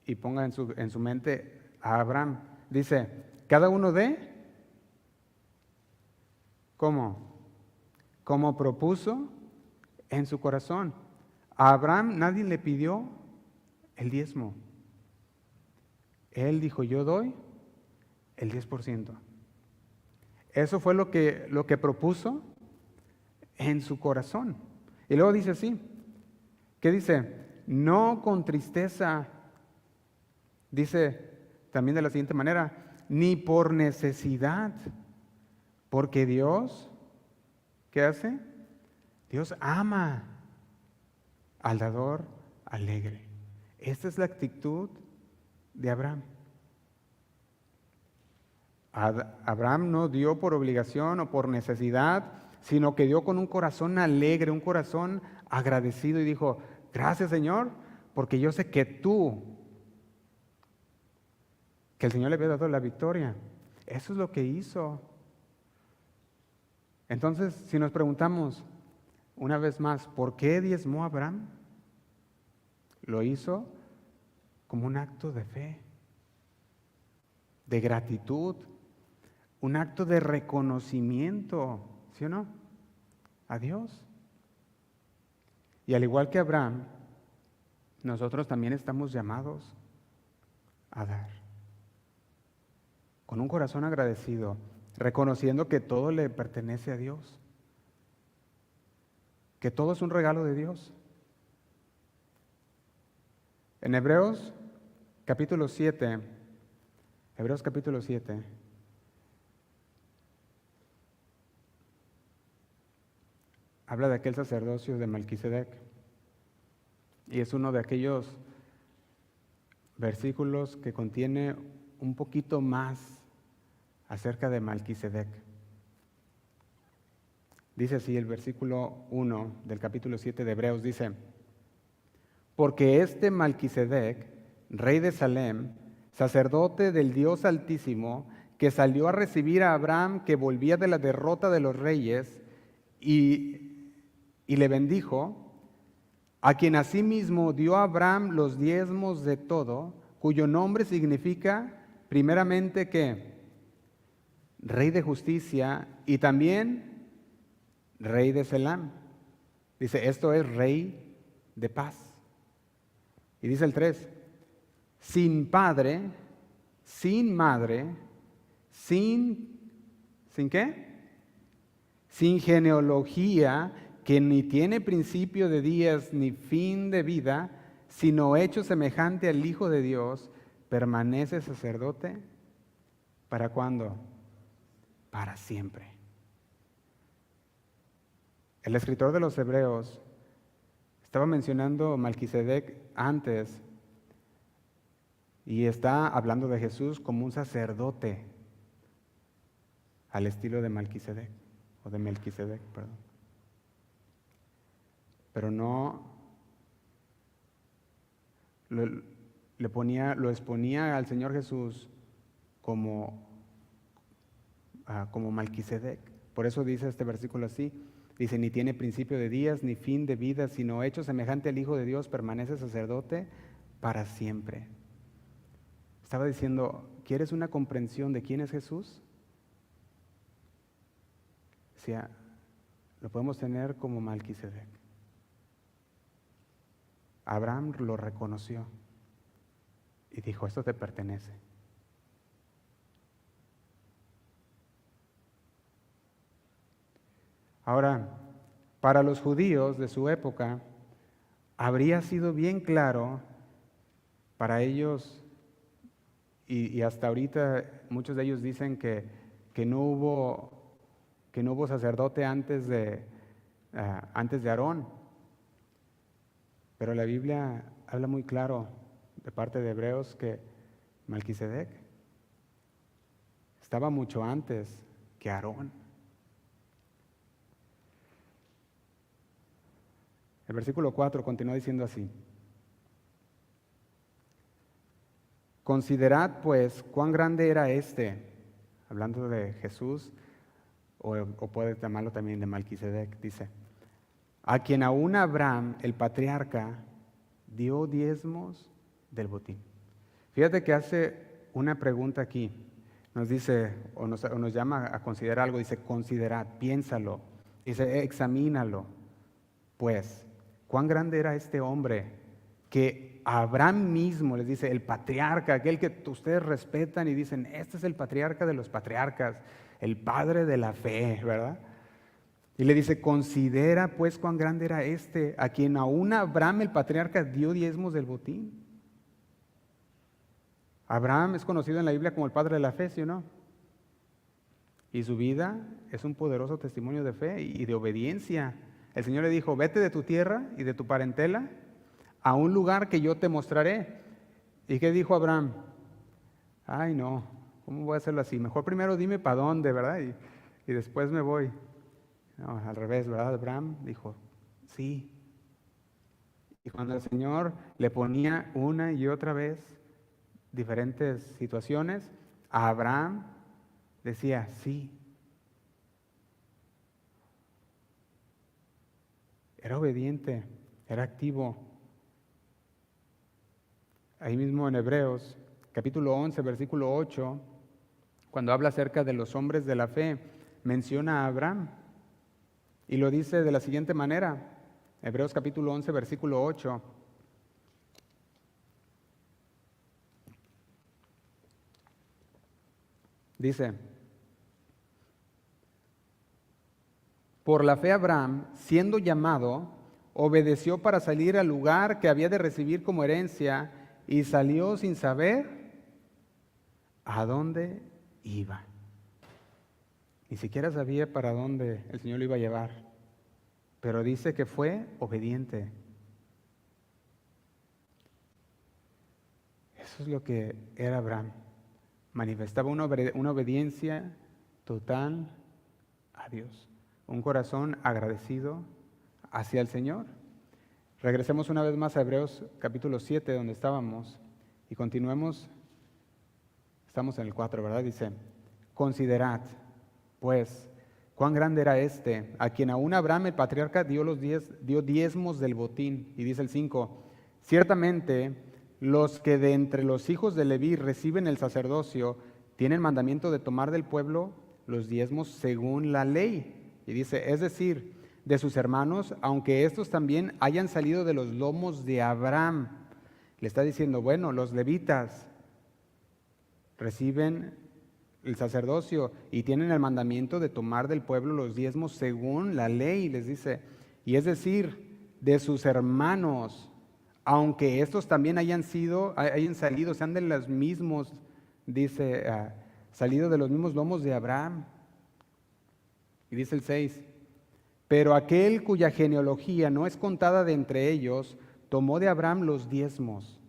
y ponga en su mente a Abraham. Dice, cada uno ¿cómo? Como propuso en su corazón. A Abraham nadie le pidió el diezmo. Él dijo, yo doy el 10%. Eso fue lo que propuso en su corazón. Y luego dice así, ¿qué dice? No con tristeza, dice también de la siguiente manera, ni por necesidad, porque Dios, ¿qué hace? Dios ama al dador alegre. Esta es la actitud de Abraham. Abraham no dio por obligación o por necesidad, sino que dio con un corazón alegre, un corazón agradecido y dijo, gracias Señor, porque yo sé que el Señor le había dado la victoria. Eso es lo que hizo. Entonces, si nos preguntamos, una vez más, ¿por qué diezmó Abraham? Lo hizo como un acto de fe, de gratitud, un acto de reconocimiento, ¿sí o no? A Dios. Y al igual que Abraham, nosotros también estamos llamados a dar. Con un corazón agradecido, reconociendo que todo le pertenece a Dios, que todo es un regalo de Dios. En Hebreos capítulo 7, habla de aquel sacerdocio de Melquisedec. Y es uno de aquellos versículos que contiene un poquito más acerca de Melquisedec. Dice así el versículo 1 del capítulo 7 de Hebreos, dice: porque este Melquisedec, rey de Salem, sacerdote del Dios Altísimo, que salió a recibir a Abraham, que volvía de la derrota de los reyes, y le bendijo, a quien asimismo dio a Abraham los diezmos de todo, cuyo nombre significa primeramente que Rey de justicia y también Rey de Selam. Dice, esto es Rey de paz. Y dice el 3, sin padre, sin madre, ¿sin qué? Sin genealogía, que ni tiene principio de días ni fin de vida, sino hecho semejante al Hijo de Dios, permanece sacerdote. ¿Para cuándo? Para siempre. El escritor de los Hebreos estaba mencionando Melquisedec antes y está hablando de Jesús como un sacerdote al estilo de Melquisedec, o de Melquisedec, perdón. Pero no lo exponía al Señor Jesús como Melquisedec. Por eso dice este versículo así. Dice, ni tiene principio de días, ni fin de vida, sino hecho semejante al Hijo de Dios, permanece sacerdote para siempre. Estaba diciendo, ¿quieres una comprensión de quién es Jesús? O sea, lo podemos tener como Melquisedec. Abraham lo reconoció y dijo, esto te pertenece. Ahora, para los judíos de su época, habría sido bien claro para ellos, y hasta ahorita muchos de ellos dicen que no hubo sacerdote antes de Aarón, pero la Biblia habla muy claro de parte de Hebreos que Melquisedec estaba mucho antes que Aarón. El versículo 4 continúa diciendo así: considerad pues cuán grande era hablando de Jesús, o puede llamarlo también de Melquisedec, dice, a quien aún Abraham, el patriarca, dio diezmos del botín. Fíjate que hace una pregunta aquí, nos dice, o nos llama a considerar algo, dice, considerad, piénsalo, dice, examínalo, pues, cuán grande era este hombre que Abraham mismo les dice, el patriarca, aquel que ustedes respetan y dicen, este es el patriarca de los patriarcas, el padre de la fe, ¿verdad? Y le dice, considera pues cuán grande era a quien aún Abraham el patriarca dio diezmos del botín. Abraham es conocido en la Biblia como el padre de la fe, ¿sí o no? Y su vida es un poderoso testimonio de fe y de obediencia. El Señor le dijo, vete de tu tierra y de tu parentela a un lugar que yo te mostraré. ¿Y qué dijo Abraham? Ay, no, ¿cómo voy a hacerlo así? Mejor primero dime para dónde, ¿verdad? Y después me voy. No, al revés, ¿verdad? Abraham dijo, sí. Y cuando el Señor le ponía una y otra vez diferentes situaciones, a Abraham decía, sí. era obediente, era activo. Ahí mismo en Hebreos, capítulo 11, versículo 8, cuando habla acerca de los hombres de la fe, menciona a Abraham y lo dice de la siguiente manera. Hebreos capítulo 11, versículo 8. Dice: por la fe Abraham, siendo llamado, obedeció para salir al lugar que había de recibir como herencia y salió sin saber a dónde iba. Ni siquiera sabía para dónde el Señor lo iba a llevar, pero dice que fue obediente. Eso es lo que era Abraham. Manifestaba una obediencia total a Dios, un corazón agradecido hacia el Señor. Regresemos una vez más a Hebreos capítulo 7, donde estábamos, y continuemos. Estamos en el 4, ¿verdad? Dice: considerad, pues, cuán grande era este, a quien aún Abraham el patriarca dio diezmos del botín. Y dice el 5: ciertamente los que de entre los hijos de Leví reciben el sacerdocio tienen mandamiento de tomar del pueblo los diezmos según la ley. Y dice: es decir, de sus hermanos, aunque estos también hayan salido de los lomos de Abraham. Le está diciendo, bueno, los levitas reciben el sacerdocio y tienen el mandamiento de tomar del pueblo los diezmos según la ley, les dice. Y es decir, de sus hermanos, aunque estos también hayan salido, sean de los mismos, dice, salido de los mismos lomos de Abraham. Y dice el 6: pero aquel cuya genealogía no es contada de entre ellos, tomó de Abraham los diezmos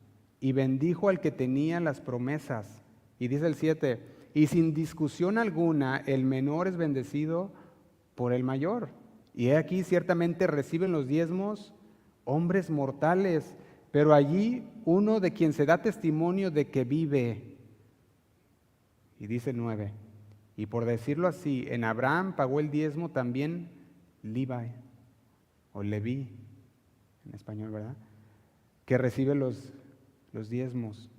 y bendijo al que tenía las promesas. Y dice el 7: y sin discusión alguna, el menor es bendecido por el mayor. Y he aquí, ciertamente reciben los diezmos hombres mortales, pero allí uno de quien se da testimonio de que vive. Y dice el 9: y por decirlo así, en Abraham pagó el diezmo también Levi, o Leví, en español, ¿verdad? Que recibe los diezmos.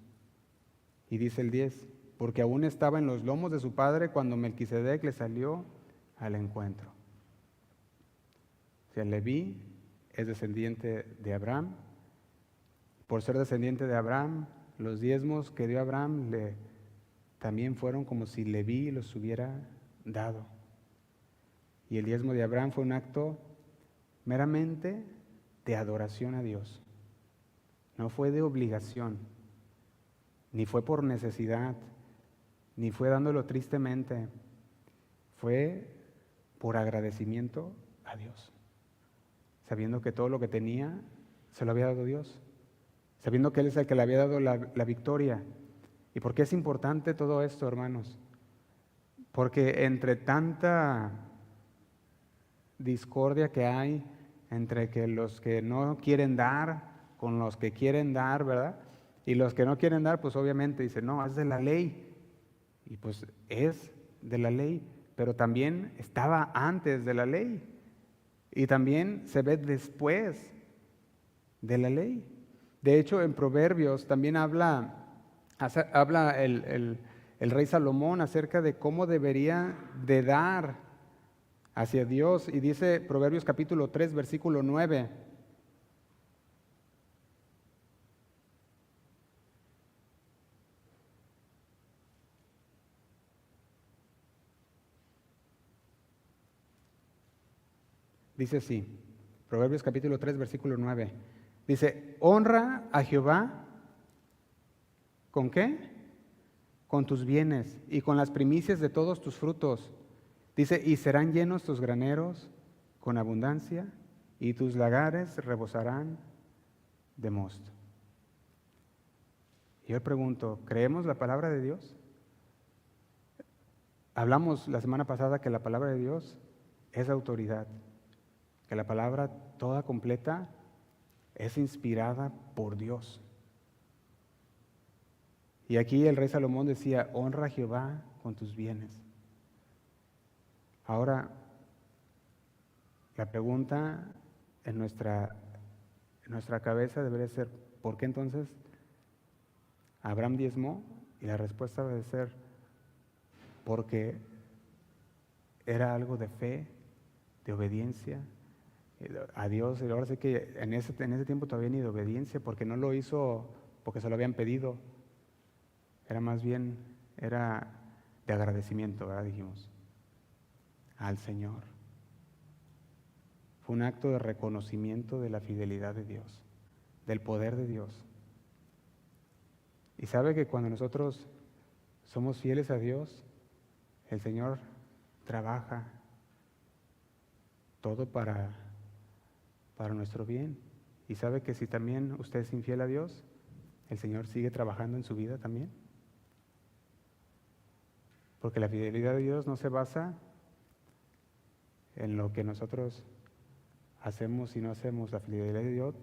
Y dice el 10: porque aún estaba en los lomos de su padre cuando Melquisedec le salió al encuentro. O sea, Leví es descendiente de Abraham. Por ser descendiente de Abraham, los diezmos que dio Abraham también fueron como si Leví los hubiera dado. Y el diezmo de Abraham fue un acto meramente de adoración a Dios. No fue de obligación, ni fue por necesidad, ni fue dándolo tristemente. Fue por agradecimiento a Dios, sabiendo que todo lo que tenía se lo había dado Dios, sabiendo que Él es el que le había dado la victoria. ¿Y por qué es importante todo esto, hermanos? Porque entre tanta discordia que hay entre que los que no quieren dar con los que quieren dar, ¿verdad? Y los que no quieren dar, pues obviamente dicen, no, es de la ley. Y pues es de la ley, pero también estaba antes de la ley. Y también se ve después de la ley. De hecho, en Proverbios también habla el rey Salomón acerca de cómo debería de dar hacia Dios. Y dice Proverbios capítulo 3, versículo 9. Dice así, Proverbios capítulo 3, versículo 9. Dice: honra a Jehová, ¿con qué? Con tus bienes y con las primicias de todos tus frutos. Dice: y serán llenos tus graneros con abundancia, y tus lagares rebosarán de mosto. Y yo pregunto, ¿creemos la palabra de Dios? Hablamos la semana pasada que la palabra de Dios es autoridad, que la palabra toda completa es inspirada por Dios. Y aquí el rey Salomón decía: honra a Jehová con tus bienes. Ahora, la pregunta en nuestra cabeza debería ser, ¿por qué entonces Abraham diezmó? Y la respuesta debe ser, porque era algo de fe, de obediencia a Dios. Y ahora sé que en ese tiempo todavía ni de obediencia, porque no lo hizo porque se lo habían pedido. Era más bien, era de agradecimiento, ¿verdad? Dijimos, al Señor. Fue un acto de reconocimiento de la fidelidad de Dios, del poder de Dios. Y sabe que cuando nosotros somos fieles a Dios, el Señor trabaja todo para nuestro bien. Y sabe que si también usted es infiel a Dios, el Señor sigue trabajando en su vida también. Porque la fidelidad de Dios no se basa en lo que nosotros hacemos y no hacemos. La fidelidad de Dios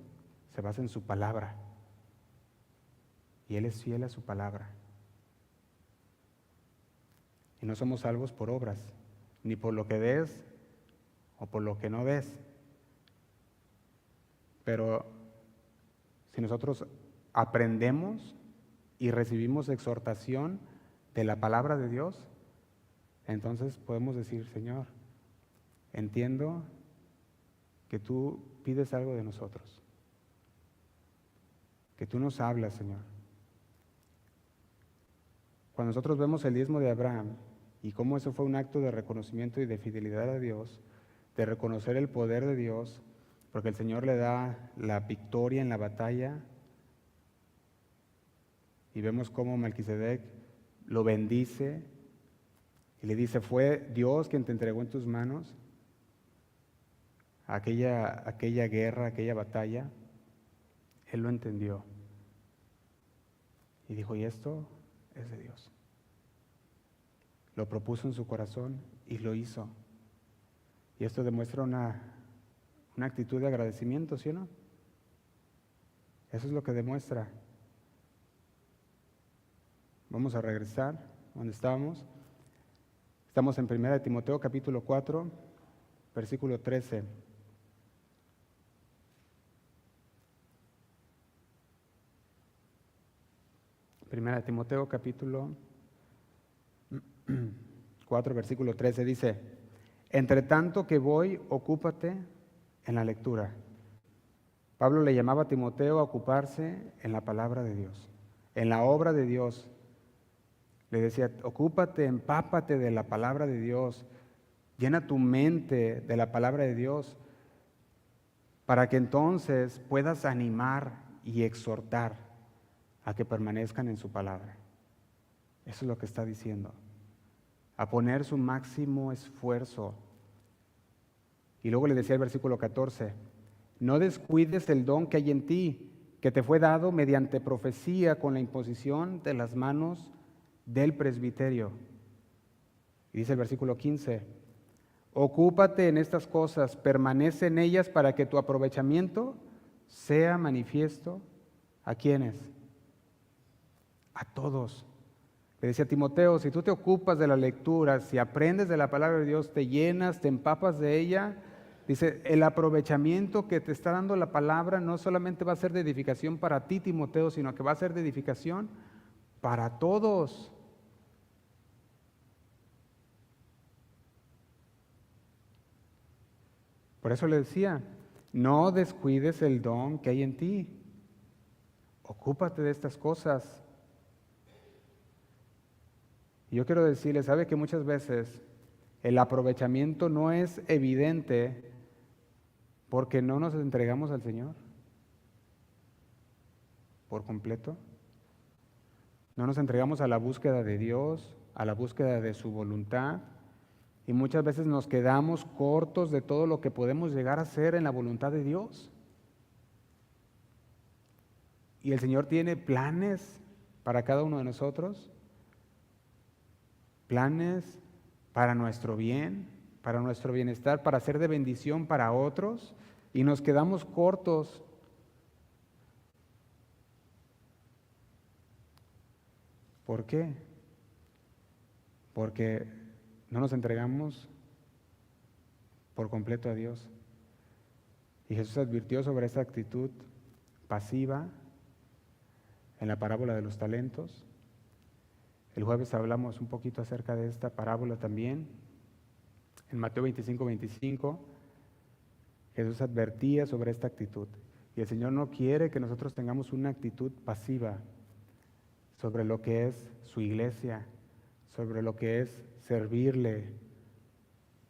se basa en su palabra. Y Él es fiel a su palabra. Y no somos salvos por obras, ni por lo que des o por lo que no des. Pero si nosotros aprendemos y recibimos exhortación de la palabra de Dios, entonces podemos decir, Señor, entiendo que tú pides algo de nosotros, que tú nos hablas, Señor. Cuando nosotros vemos el diezmo de Abraham y cómo eso fue un acto de reconocimiento y de fidelidad a Dios, de reconocer el poder de Dios, porque el Señor le da la victoria en la batalla, y vemos cómo Melquisedec lo bendice y le dice, fue Dios quien te entregó en tus manos aquella guerra, aquella batalla. Él lo entendió y dijo, y esto es de Dios. Lo propuso en su corazón y lo hizo. Y esto demuestra una actitud de agradecimiento, ¿sí o no? Eso es lo que demuestra. Vamos a regresar donde estábamos. Estamos en 1 Timoteo capítulo 4, versículo 13. Primera de Timoteo capítulo 4, versículo 13 dice, entre tanto que voy, ocúpate en la lectura. Pablo le llamaba a Timoteo a ocuparse en la palabra de Dios, en la obra de Dios. Le decía, ocúpate, empápate de la palabra de Dios, llena tu mente de la palabra de Dios, para que entonces puedas animar y exhortar a que permanezcan en su palabra. Eso es lo que está diciendo, a poner su máximo esfuerzo. Y luego le decía el versículo 14, no descuides el don que hay en ti, que te fue dado mediante profecía con la imposición de las manos del presbiterio. Y dice el versículo 15, ocúpate en estas cosas, permanece en ellas para que tu aprovechamiento sea manifiesto. ¿A quiénes? A todos. Le decía a Timoteo, si tú te ocupas de la lectura, si aprendes de la palabra de Dios, te llenas, te empapas de ella, dice, el aprovechamiento que te está dando la palabra no solamente va a ser de edificación para ti, Timoteo, sino que va a ser de edificación para todos. Por eso le decía, no descuides el don que hay en ti. Ocúpate de estas cosas. Y yo quiero decirle, ¿sabe que muchas veces el aprovechamiento no es evidente porque no nos entregamos al Señor por completo? No nos entregamos a la búsqueda de Dios, a la búsqueda de su voluntad, y muchas veces nos quedamos cortos de todo lo que podemos llegar a hacer en la voluntad de Dios. Y el Señor tiene planes para cada uno de nosotros, planes para nuestro bien, para nuestro bienestar, para ser de bendición para otros, y nos quedamos cortos. ¿Por qué? Porque no nos entregamos por completo a Dios. Y Jesús advirtió sobre esa actitud pasiva en la parábola de los talentos. El jueves hablamos un poquito acerca de esta parábola también. En Mateo 25:25, Jesús advertía sobre esta actitud. Y el Señor no quiere que nosotros tengamos una actitud pasiva sobre lo que es su iglesia, sobre lo que es servirle,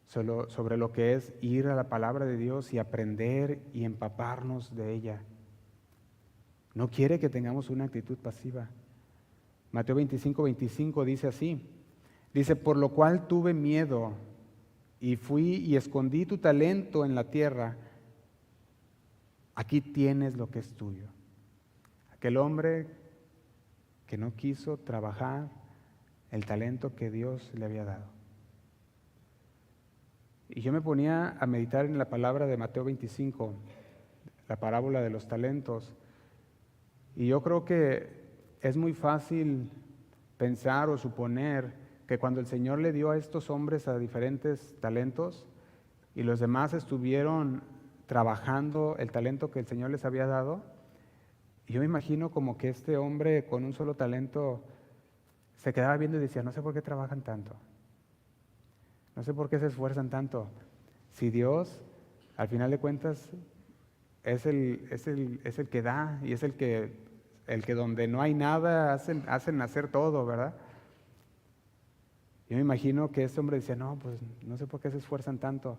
sobre lo que es ir a la palabra de Dios y aprender y empaparnos de ella. No quiere que tengamos una actitud pasiva. Mateo 25:25 dice así, dice, por lo cual tuve miedo y fui y escondí tu talento en la tierra. Aquí tienes lo que es tuyo. Aquel hombre que no quiso trabajar el talento que Dios le había dado. Y yo me ponía a meditar en la palabra de Mateo 25, la parábola de los talentos, y yo creo que es muy fácil pensar o suponer que cuando el Señor le dio a estos hombres a diferentes talentos y los demás estuvieron trabajando el talento que el Señor les había dado, yo me imagino como que este hombre con un solo talento se quedaba viendo y decía, no sé por qué trabajan tanto, no sé por qué se esfuerzan tanto, si Dios al final de cuentas es el que da y es el que donde no hay nada hacen nacer todo, ¿verdad? Yo me imagino que este hombre decía, no, pues no sé por qué se esfuerzan tanto.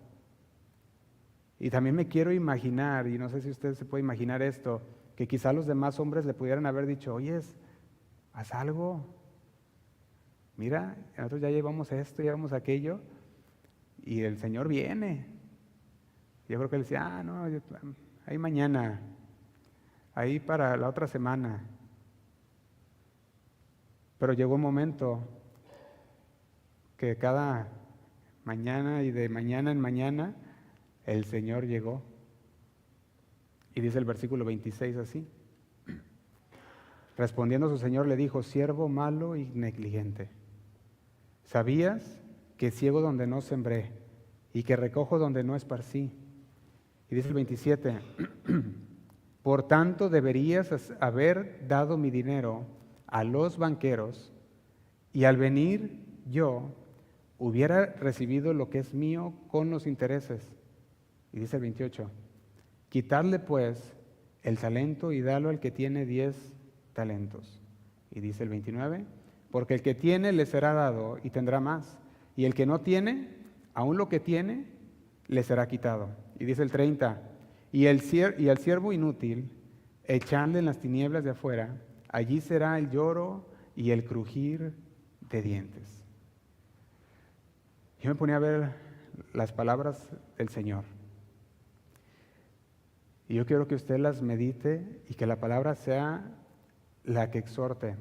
Y también me quiero imaginar, y no sé si usted se puede imaginar esto, que quizá los demás hombres le pudieran haber dicho, oye, haz algo. Mira, nosotros ya llevamos esto, llevamos aquello, y el Señor viene. Yo creo que él decía, no, ahí mañana, ahí para la otra semana. Pero llegó un momento que cada mañana y de mañana en mañana el Señor llegó. Y dice el versículo 26 así. Respondiendo su Señor le dijo, siervo malo y negligente, ¿sabías que ciego donde no sembré y que recojo donde no esparcí? Y dice el 27, por tanto deberías haber dado mi dinero a los banqueros y al venir yo hubiera recibido lo que es mío con los intereses. Y dice el 28, quitarle pues el talento y dalo al que tiene 10 talentos. Y dice el 29, porque el que tiene le será dado y tendrá más, y el que no tiene, aún lo que tiene, le será quitado. Y dice el 30, y al siervo inútil, echadle en las tinieblas de afuera, allí será el lloro y el crujir de dientes. Yo me ponía a ver las palabras del Señor. Y yo quiero que usted las medite y que la palabra sea la que exhorte.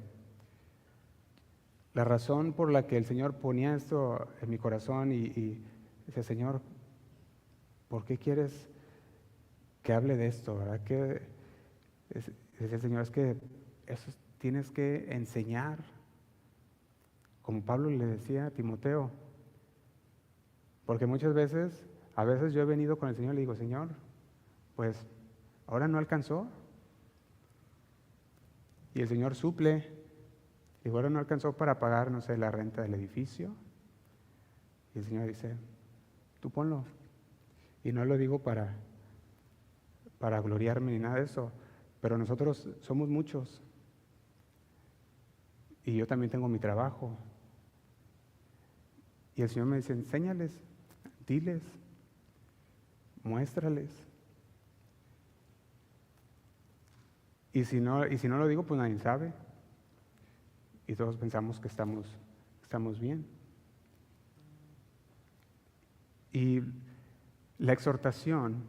La razón por la que el Señor ponía esto en mi corazón y dice, Señor, ¿por qué quieres que hable de esto? ¿Verdad? Dice el Señor, es que eso tienes que enseñar. Como Pablo le decía a Timoteo. Porque muchas veces, a veces yo he venido con el Señor y le digo, Señor, pues ahora no alcanzó. Y el Señor suple. Y ahora no alcanzó para pagar, no sé, la renta del edificio. Y el Señor dice, tú ponlo. Y no lo digo para gloriarme ni nada de eso, pero nosotros somos muchos. Y yo también tengo mi trabajo. Y el Señor me dice, enséñales, diles, muéstrales. Y si no lo digo, pues nadie sabe. Y todos pensamos que estamos bien. Y la exhortación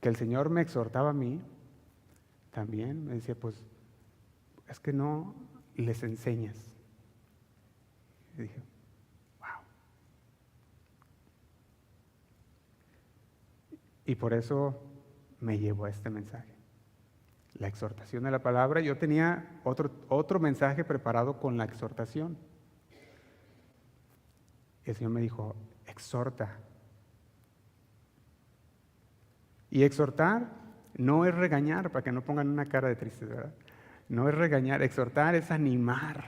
que el Señor me exhortaba a mí, también me decía, pues, es que no les enseñas. Y dije, wow. Y por eso me llevó a este mensaje. La exhortación de la palabra. Yo tenía otro mensaje preparado con la exhortación. El Señor me dijo, exhorta. Y exhortar no es regañar, para que no pongan una cara de triste, ¿verdad? No es regañar, exhortar es animar.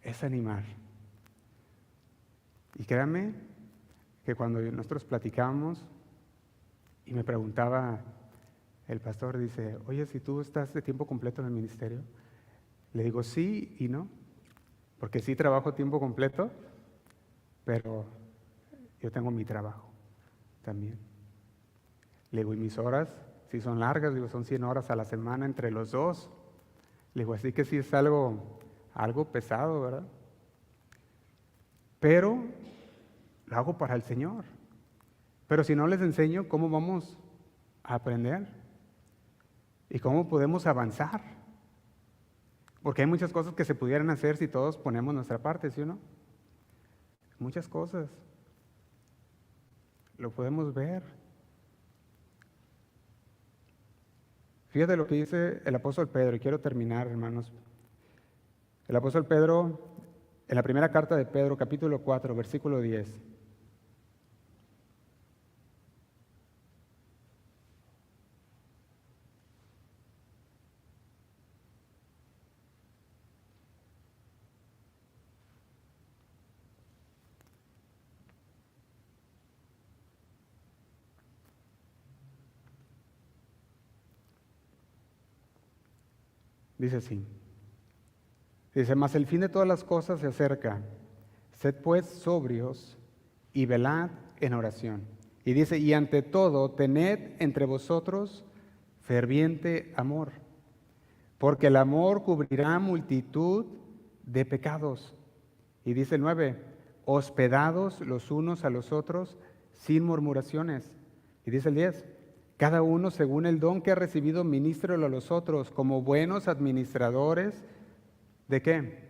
Es animar. Y créanme que cuando nosotros platicábamos y me preguntaba el pastor, dice, oye, si tú estás de tiempo completo en el ministerio, le digo sí y no, porque sí trabajo tiempo completo, pero yo tengo mi trabajo también. Le digo, y mis horas sí son largas, digo, son 100 horas a la semana entre los dos. Le digo, así que sí es algo pesado, ¿verdad? Pero lo hago para el Señor. Pero si no les enseño, ¿cómo vamos a aprender? ¿Y cómo podemos avanzar? Porque hay muchas cosas que se pudieran hacer si todos ponemos nuestra parte, ¿sí o no? Muchas cosas. Lo podemos ver. Fíjate lo que dice el apóstol Pedro, y quiero terminar, hermanos. El apóstol Pedro, en la primera carta de Pedro, capítulo 4, versículo 10. Dice así. Dice, mas el fin de todas las cosas se acerca. Sed pues sobrios y velad en oración. Y dice, y ante todo, tened entre vosotros ferviente amor, porque el amor cubrirá multitud de pecados. Y dice el 9, hospedados los unos a los otros sin murmuraciones. Y dice el 10, cada uno según el don que ha recibido, ministrelo a los otros como buenos administradores. ¿De qué?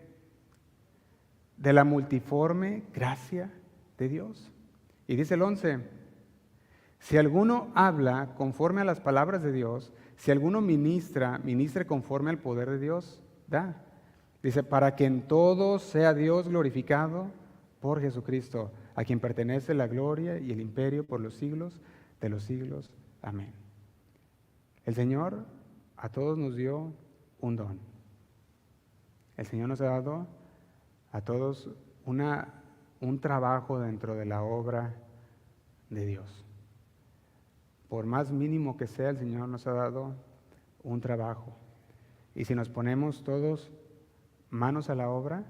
De la multiforme gracia de Dios. Y dice el 11, si alguno habla conforme a las palabras de Dios, si alguno ministre conforme al poder de Dios, da. Dice, para que en todo sea Dios glorificado por Jesucristo, a quien pertenece la gloria y el imperio por los siglos de los siglos. Amén. El Señor a todos nos dio un don. El Señor nos ha dado a todos un trabajo dentro de la obra de Dios. Por más mínimo que sea, el Señor nos ha dado un trabajo. Y si nos ponemos todos manos a la obra,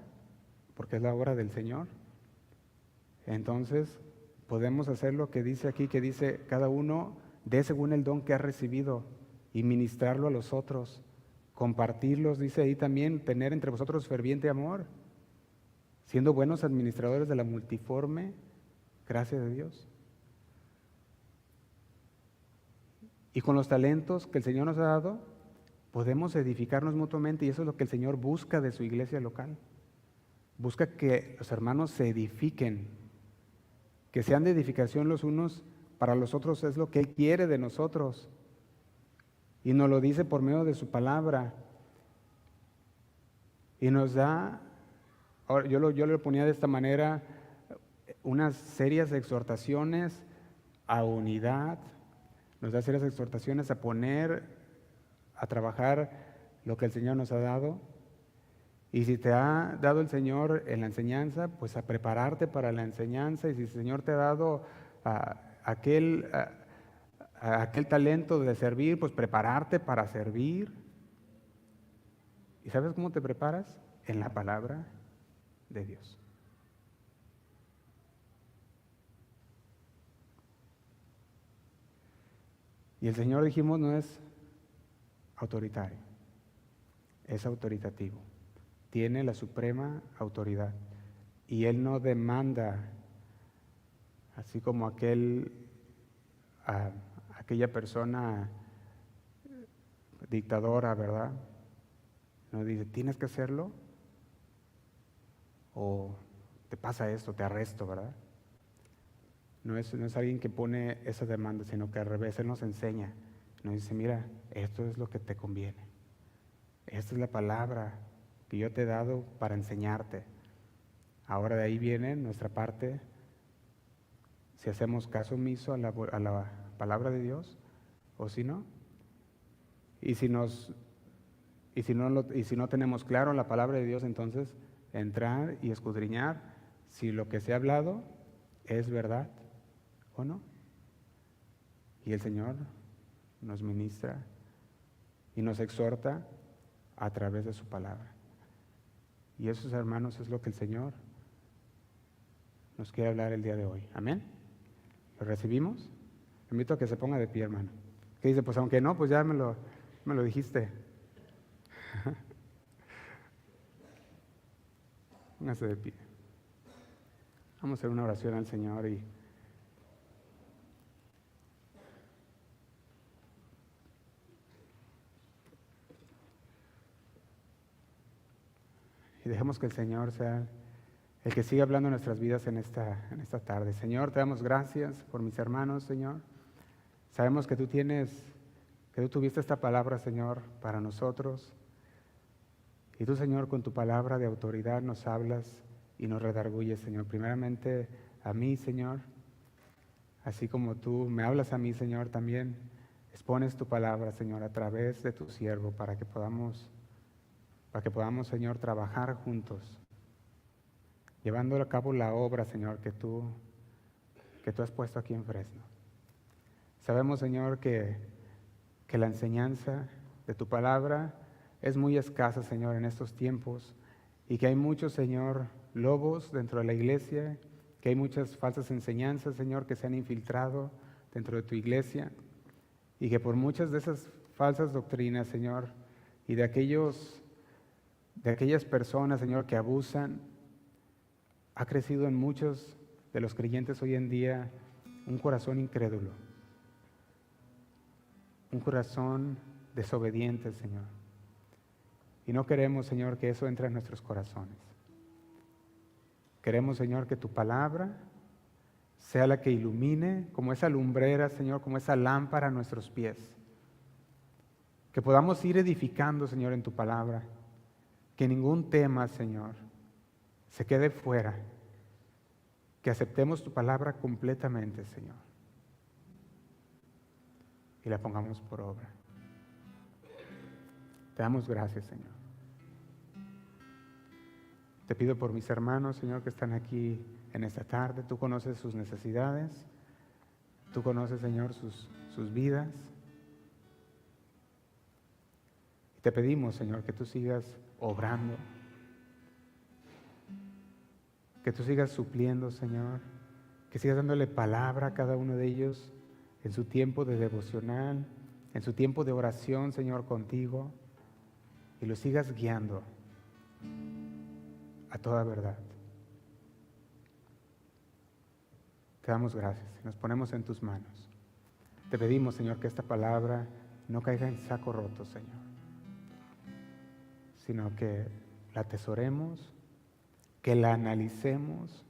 porque es la obra del Señor, entonces podemos hacer lo que dice aquí, que dice, cada uno dé según el don que ha recibido y ministrarlo a los otros, compartirlos, dice ahí también, tener entre vosotros ferviente amor, siendo buenos administradores de la multiforme gracia de Dios. Y con los talentos que el Señor nos ha dado, podemos edificarnos mutuamente, y eso es lo que el Señor busca de su iglesia local. Busca que los hermanos se edifiquen, que sean de edificación los unos para los otros, es lo que Él quiere de nosotros. Y nos lo dice por medio de su palabra. Y nos da, yo lo ponía de esta manera, unas serias exhortaciones a unidad, nos da serias exhortaciones a poner, a trabajar lo que el Señor nos ha dado. Y si te ha dado el Señor en la enseñanza, pues a prepararte para la enseñanza. Y si el Señor te ha dado aquel talento de servir, pues prepararte para servir. ¿Y sabes cómo te preparas? En la palabra de Dios. Y el Señor, dijimos, no es autoritario, es autoritativo. Tiene la suprema autoridad. Y Él no demanda, así como aquella persona dictadora, ¿verdad? No dice, tienes que hacerlo, o te pasa esto, te arresto, ¿verdad? No es alguien que pone esa demanda, sino que al revés, Él nos enseña. Nos dice, mira, esto es lo que te conviene. Esta es la palabra que yo te he dado para enseñarte. Ahora de ahí viene nuestra parte, si hacemos caso omiso a la palabra de Dios o si no. Y si no tenemos claro la palabra de Dios, entonces entrar y escudriñar si lo que se ha hablado es verdad o no. Y el Señor nos ministra y nos exhorta a través de su palabra. Y eso, hermanos, es lo que el Señor nos quiere hablar el día de hoy. Amén. ¿Lo recibimos? Le invito a que se ponga de pie, hermano. Que dice, pues aunque no, pues ya me lo dijiste. Póngase de pie. Vamos a hacer una oración al Señor y dejemos que el Señor sea el que siga hablando en nuestras vidas en esta tarde. Señor, te damos gracias por mis hermanos, Señor. Sabemos que tú tuviste esta palabra, Señor, para nosotros. Y tú, Señor, con tu palabra de autoridad nos hablas y nos redarguyes, Señor. Primeramente a mí, Señor, así como tú me hablas a mí, Señor, también expones tu palabra, Señor, a través de tu siervo para que podamos, Señor, trabajar juntos, llevando a cabo la obra, Señor, que tú has puesto aquí en Fresno. Sabemos, Señor, que la enseñanza de tu palabra es muy escasa, Señor, en estos tiempos, y que hay muchos, Señor, lobos dentro de la iglesia, que hay muchas falsas enseñanzas, Señor, que se han infiltrado dentro de tu iglesia, y que por muchas de esas falsas doctrinas, Señor, y de aquellas personas, Señor, que abusan, ha crecido en muchos de los creyentes hoy en día un corazón incrédulo, un corazón desobediente, Señor. Y no queremos, Señor, que eso entre en nuestros corazones. Queremos, Señor, que tu palabra sea la que ilumine como esa lumbrera, Señor, como esa lámpara a nuestros pies. Que podamos ir edificando, Señor, en tu palabra. Que ningún tema, Señor, se quede fuera. Que aceptemos tu palabra completamente, Señor. Y la pongamos por obra. Te damos gracias, Señor. Te pido por mis hermanos, Señor, que están aquí en esta tarde. Tú conoces sus necesidades. Tú conoces, Señor, sus vidas. Y te pedimos, Señor, que tú sigas obrando. Que tú sigas supliendo, Señor. Que sigas dándole palabra a cada uno de ellos en su tiempo de devocional, en su tiempo de oración, Señor, contigo. Y lo sigas guiando a toda verdad. Te damos gracias y nos ponemos en tus manos. Te pedimos, Señor, que esta palabra no caiga en saco roto, Señor, sino que la atesoremos, que la analicemos,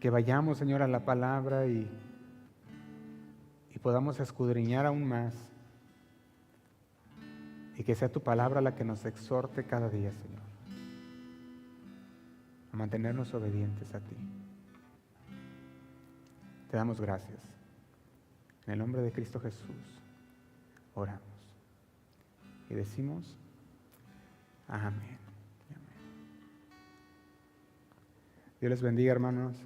que vayamos, Señor, a la palabra y podamos escudriñar aún más, y que sea tu palabra la que nos exhorte cada día, Señor, a mantenernos obedientes a ti. Te damos gracias. En el nombre de Cristo Jesús oramos y decimos amén. Dios les bendiga, hermanos.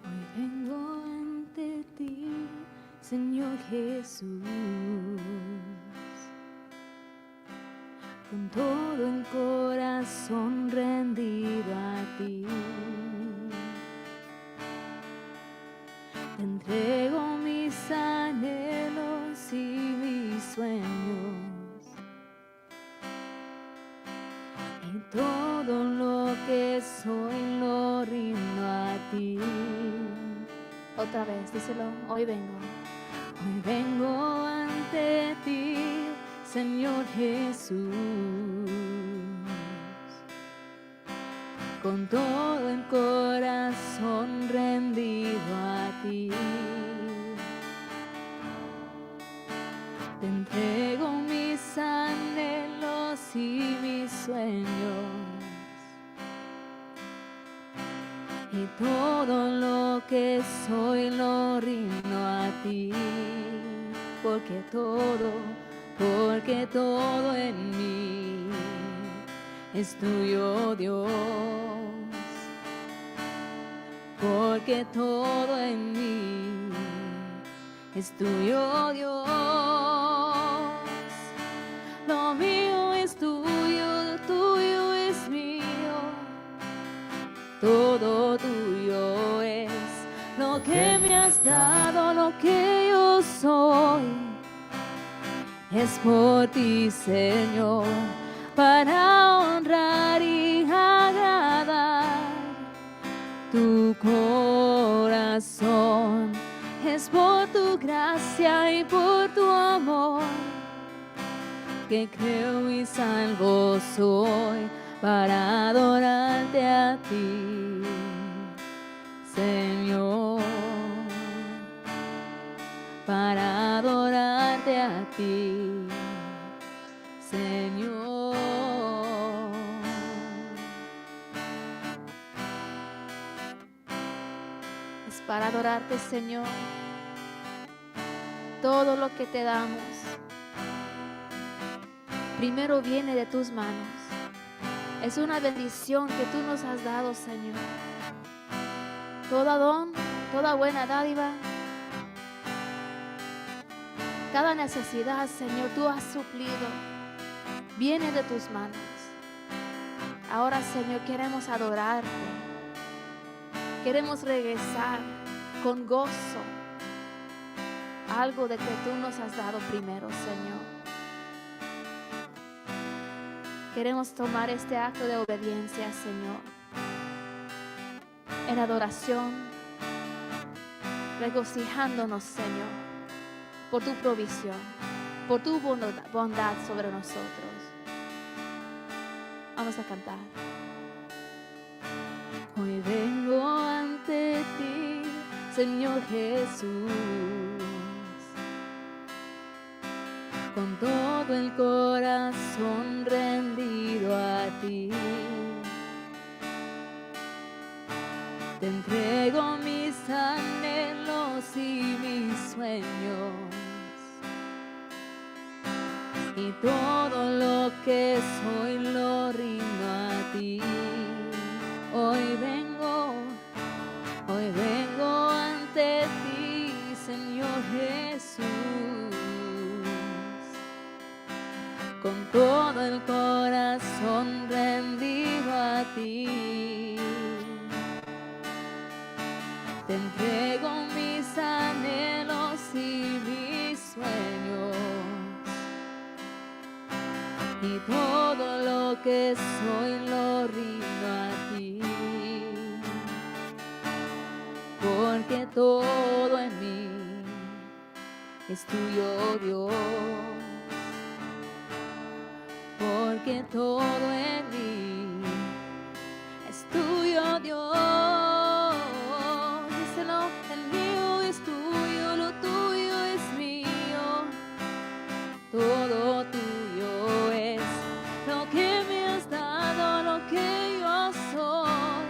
Hoy vengo ante ti, Señor Jesús, con todo el corazón rendido a ti. Te entrego mis anhelos y mis sueños, y todo lo que soy lo rindo a ti. Otra vez, díselo, hoy vengo ante ti, Señor Jesús, con todo el corazón rendido a ti. Te entrego mis anhelos y mis sueños, que soy lo rindo a ti, porque todo en mí es tuyo, Dios, porque todo en mí es tuyo, Dios. Lo mío es tuyo, lo tuyo es mío, todo tuyo es. Lo que me has dado, lo que yo soy, es por ti, Señor, para honrar y agradar tu corazón. Es por tu gracia y por tu amor que creo y salvo soy, para adorarte a ti, Señor, para adorarte a ti, Señor. Es para adorarte, Señor, todo lo que te damos primero viene de tus manos. Es una bendición que tú nos has dado, Señor. Todo don, toda buena dádiva, cada necesidad, Señor, tú has suplido, viene de tus manos. Ahora, Señor, queremos adorarte. Queremos regresar con gozo algo de que tú nos has dado primero, Señor. Queremos tomar este acto de obediencia, Señor, en adoración, regocijándonos, Señor, por tu provisión, por tu bondad sobre nosotros. Vamos a cantar. Hoy vengo ante ti, Señor Jesús, con todo el corazón rendido a ti. Te entrego mis anhelos y mis sueños, y todo lo que soy lo rindo a ti. Hoy vengo ante ti, Señor Jesús, con todo el corazón rendido a ti. Te entrego mis anhelos y mis sueños, y todo lo que soy lo rindo a ti, porque todo en mí es tuyo, Dios, porque todo en mí es tuyo, Dios. Díselo, el mío es tuyo, lo tuyo es mío, todo tuyo es. Lo que me has dado, lo que yo soy,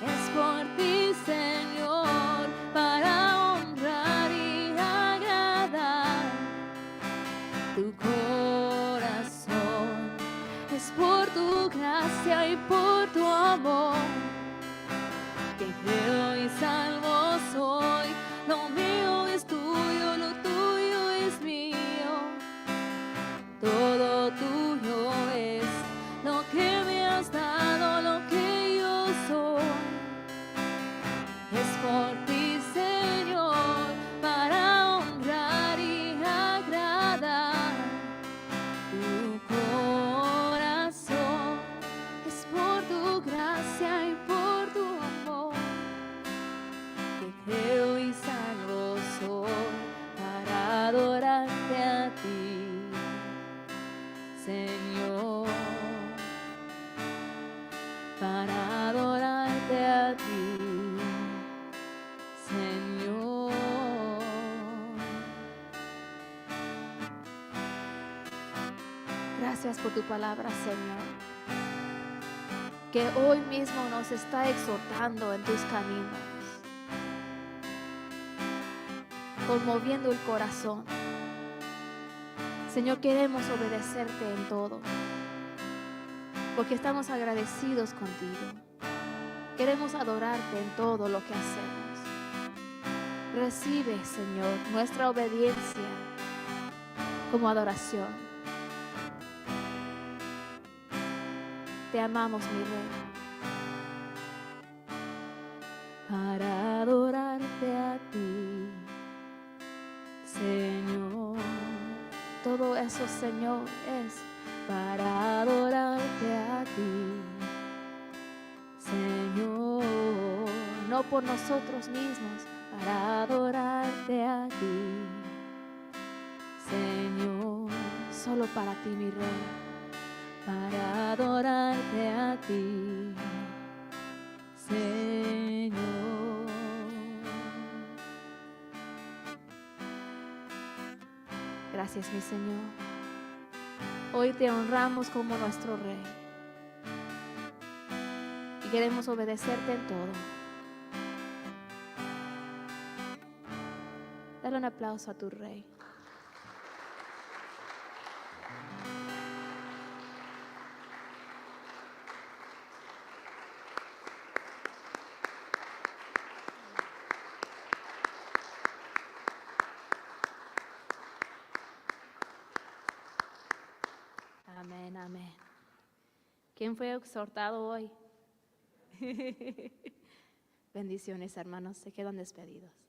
es por ti, Señor, para honrar y agradar tu corazón. Es por tu gracia y por tu amor que creo y salvo soy. Lo mío es tuyo, lo tuyo es mío, todo tuyo es. Lo que me has dado, lo que yo soy, es por ti, Señor, para honrar y agradar tu corazón. Es por tu gracia y por tu amor que creo y salvo soy, para adorarte a ti, Señor, para adorarte a ti, Señor. Gracias por tu palabra, Señor, que hoy mismo nos está exhortando en tus caminos. conmoviendo el corazón. Señor, queremos obedecerte en todo, porque estamos agradecidos contigo. Queremos adorarte en todo lo que hacemos. Recibe, Señor, nuestra obediencia como adoración. Te amamos, mi Rey. Para adorarte a ti, Señor. Todo eso, Señor, es para adorarte a ti, Señor. No por nosotros mismos, para adorarte a ti, Señor. Solo para ti, mi Rey, para adorarte a ti, Señor. Gracias, mi Señor. Hoy te honramos como nuestro Rey y queremos obedecerte en todo. Dale un aplauso a tu Rey. Amén, amén. ¿Quién fue exhortado hoy? Bendiciones, hermanos. Se quedan despedidos.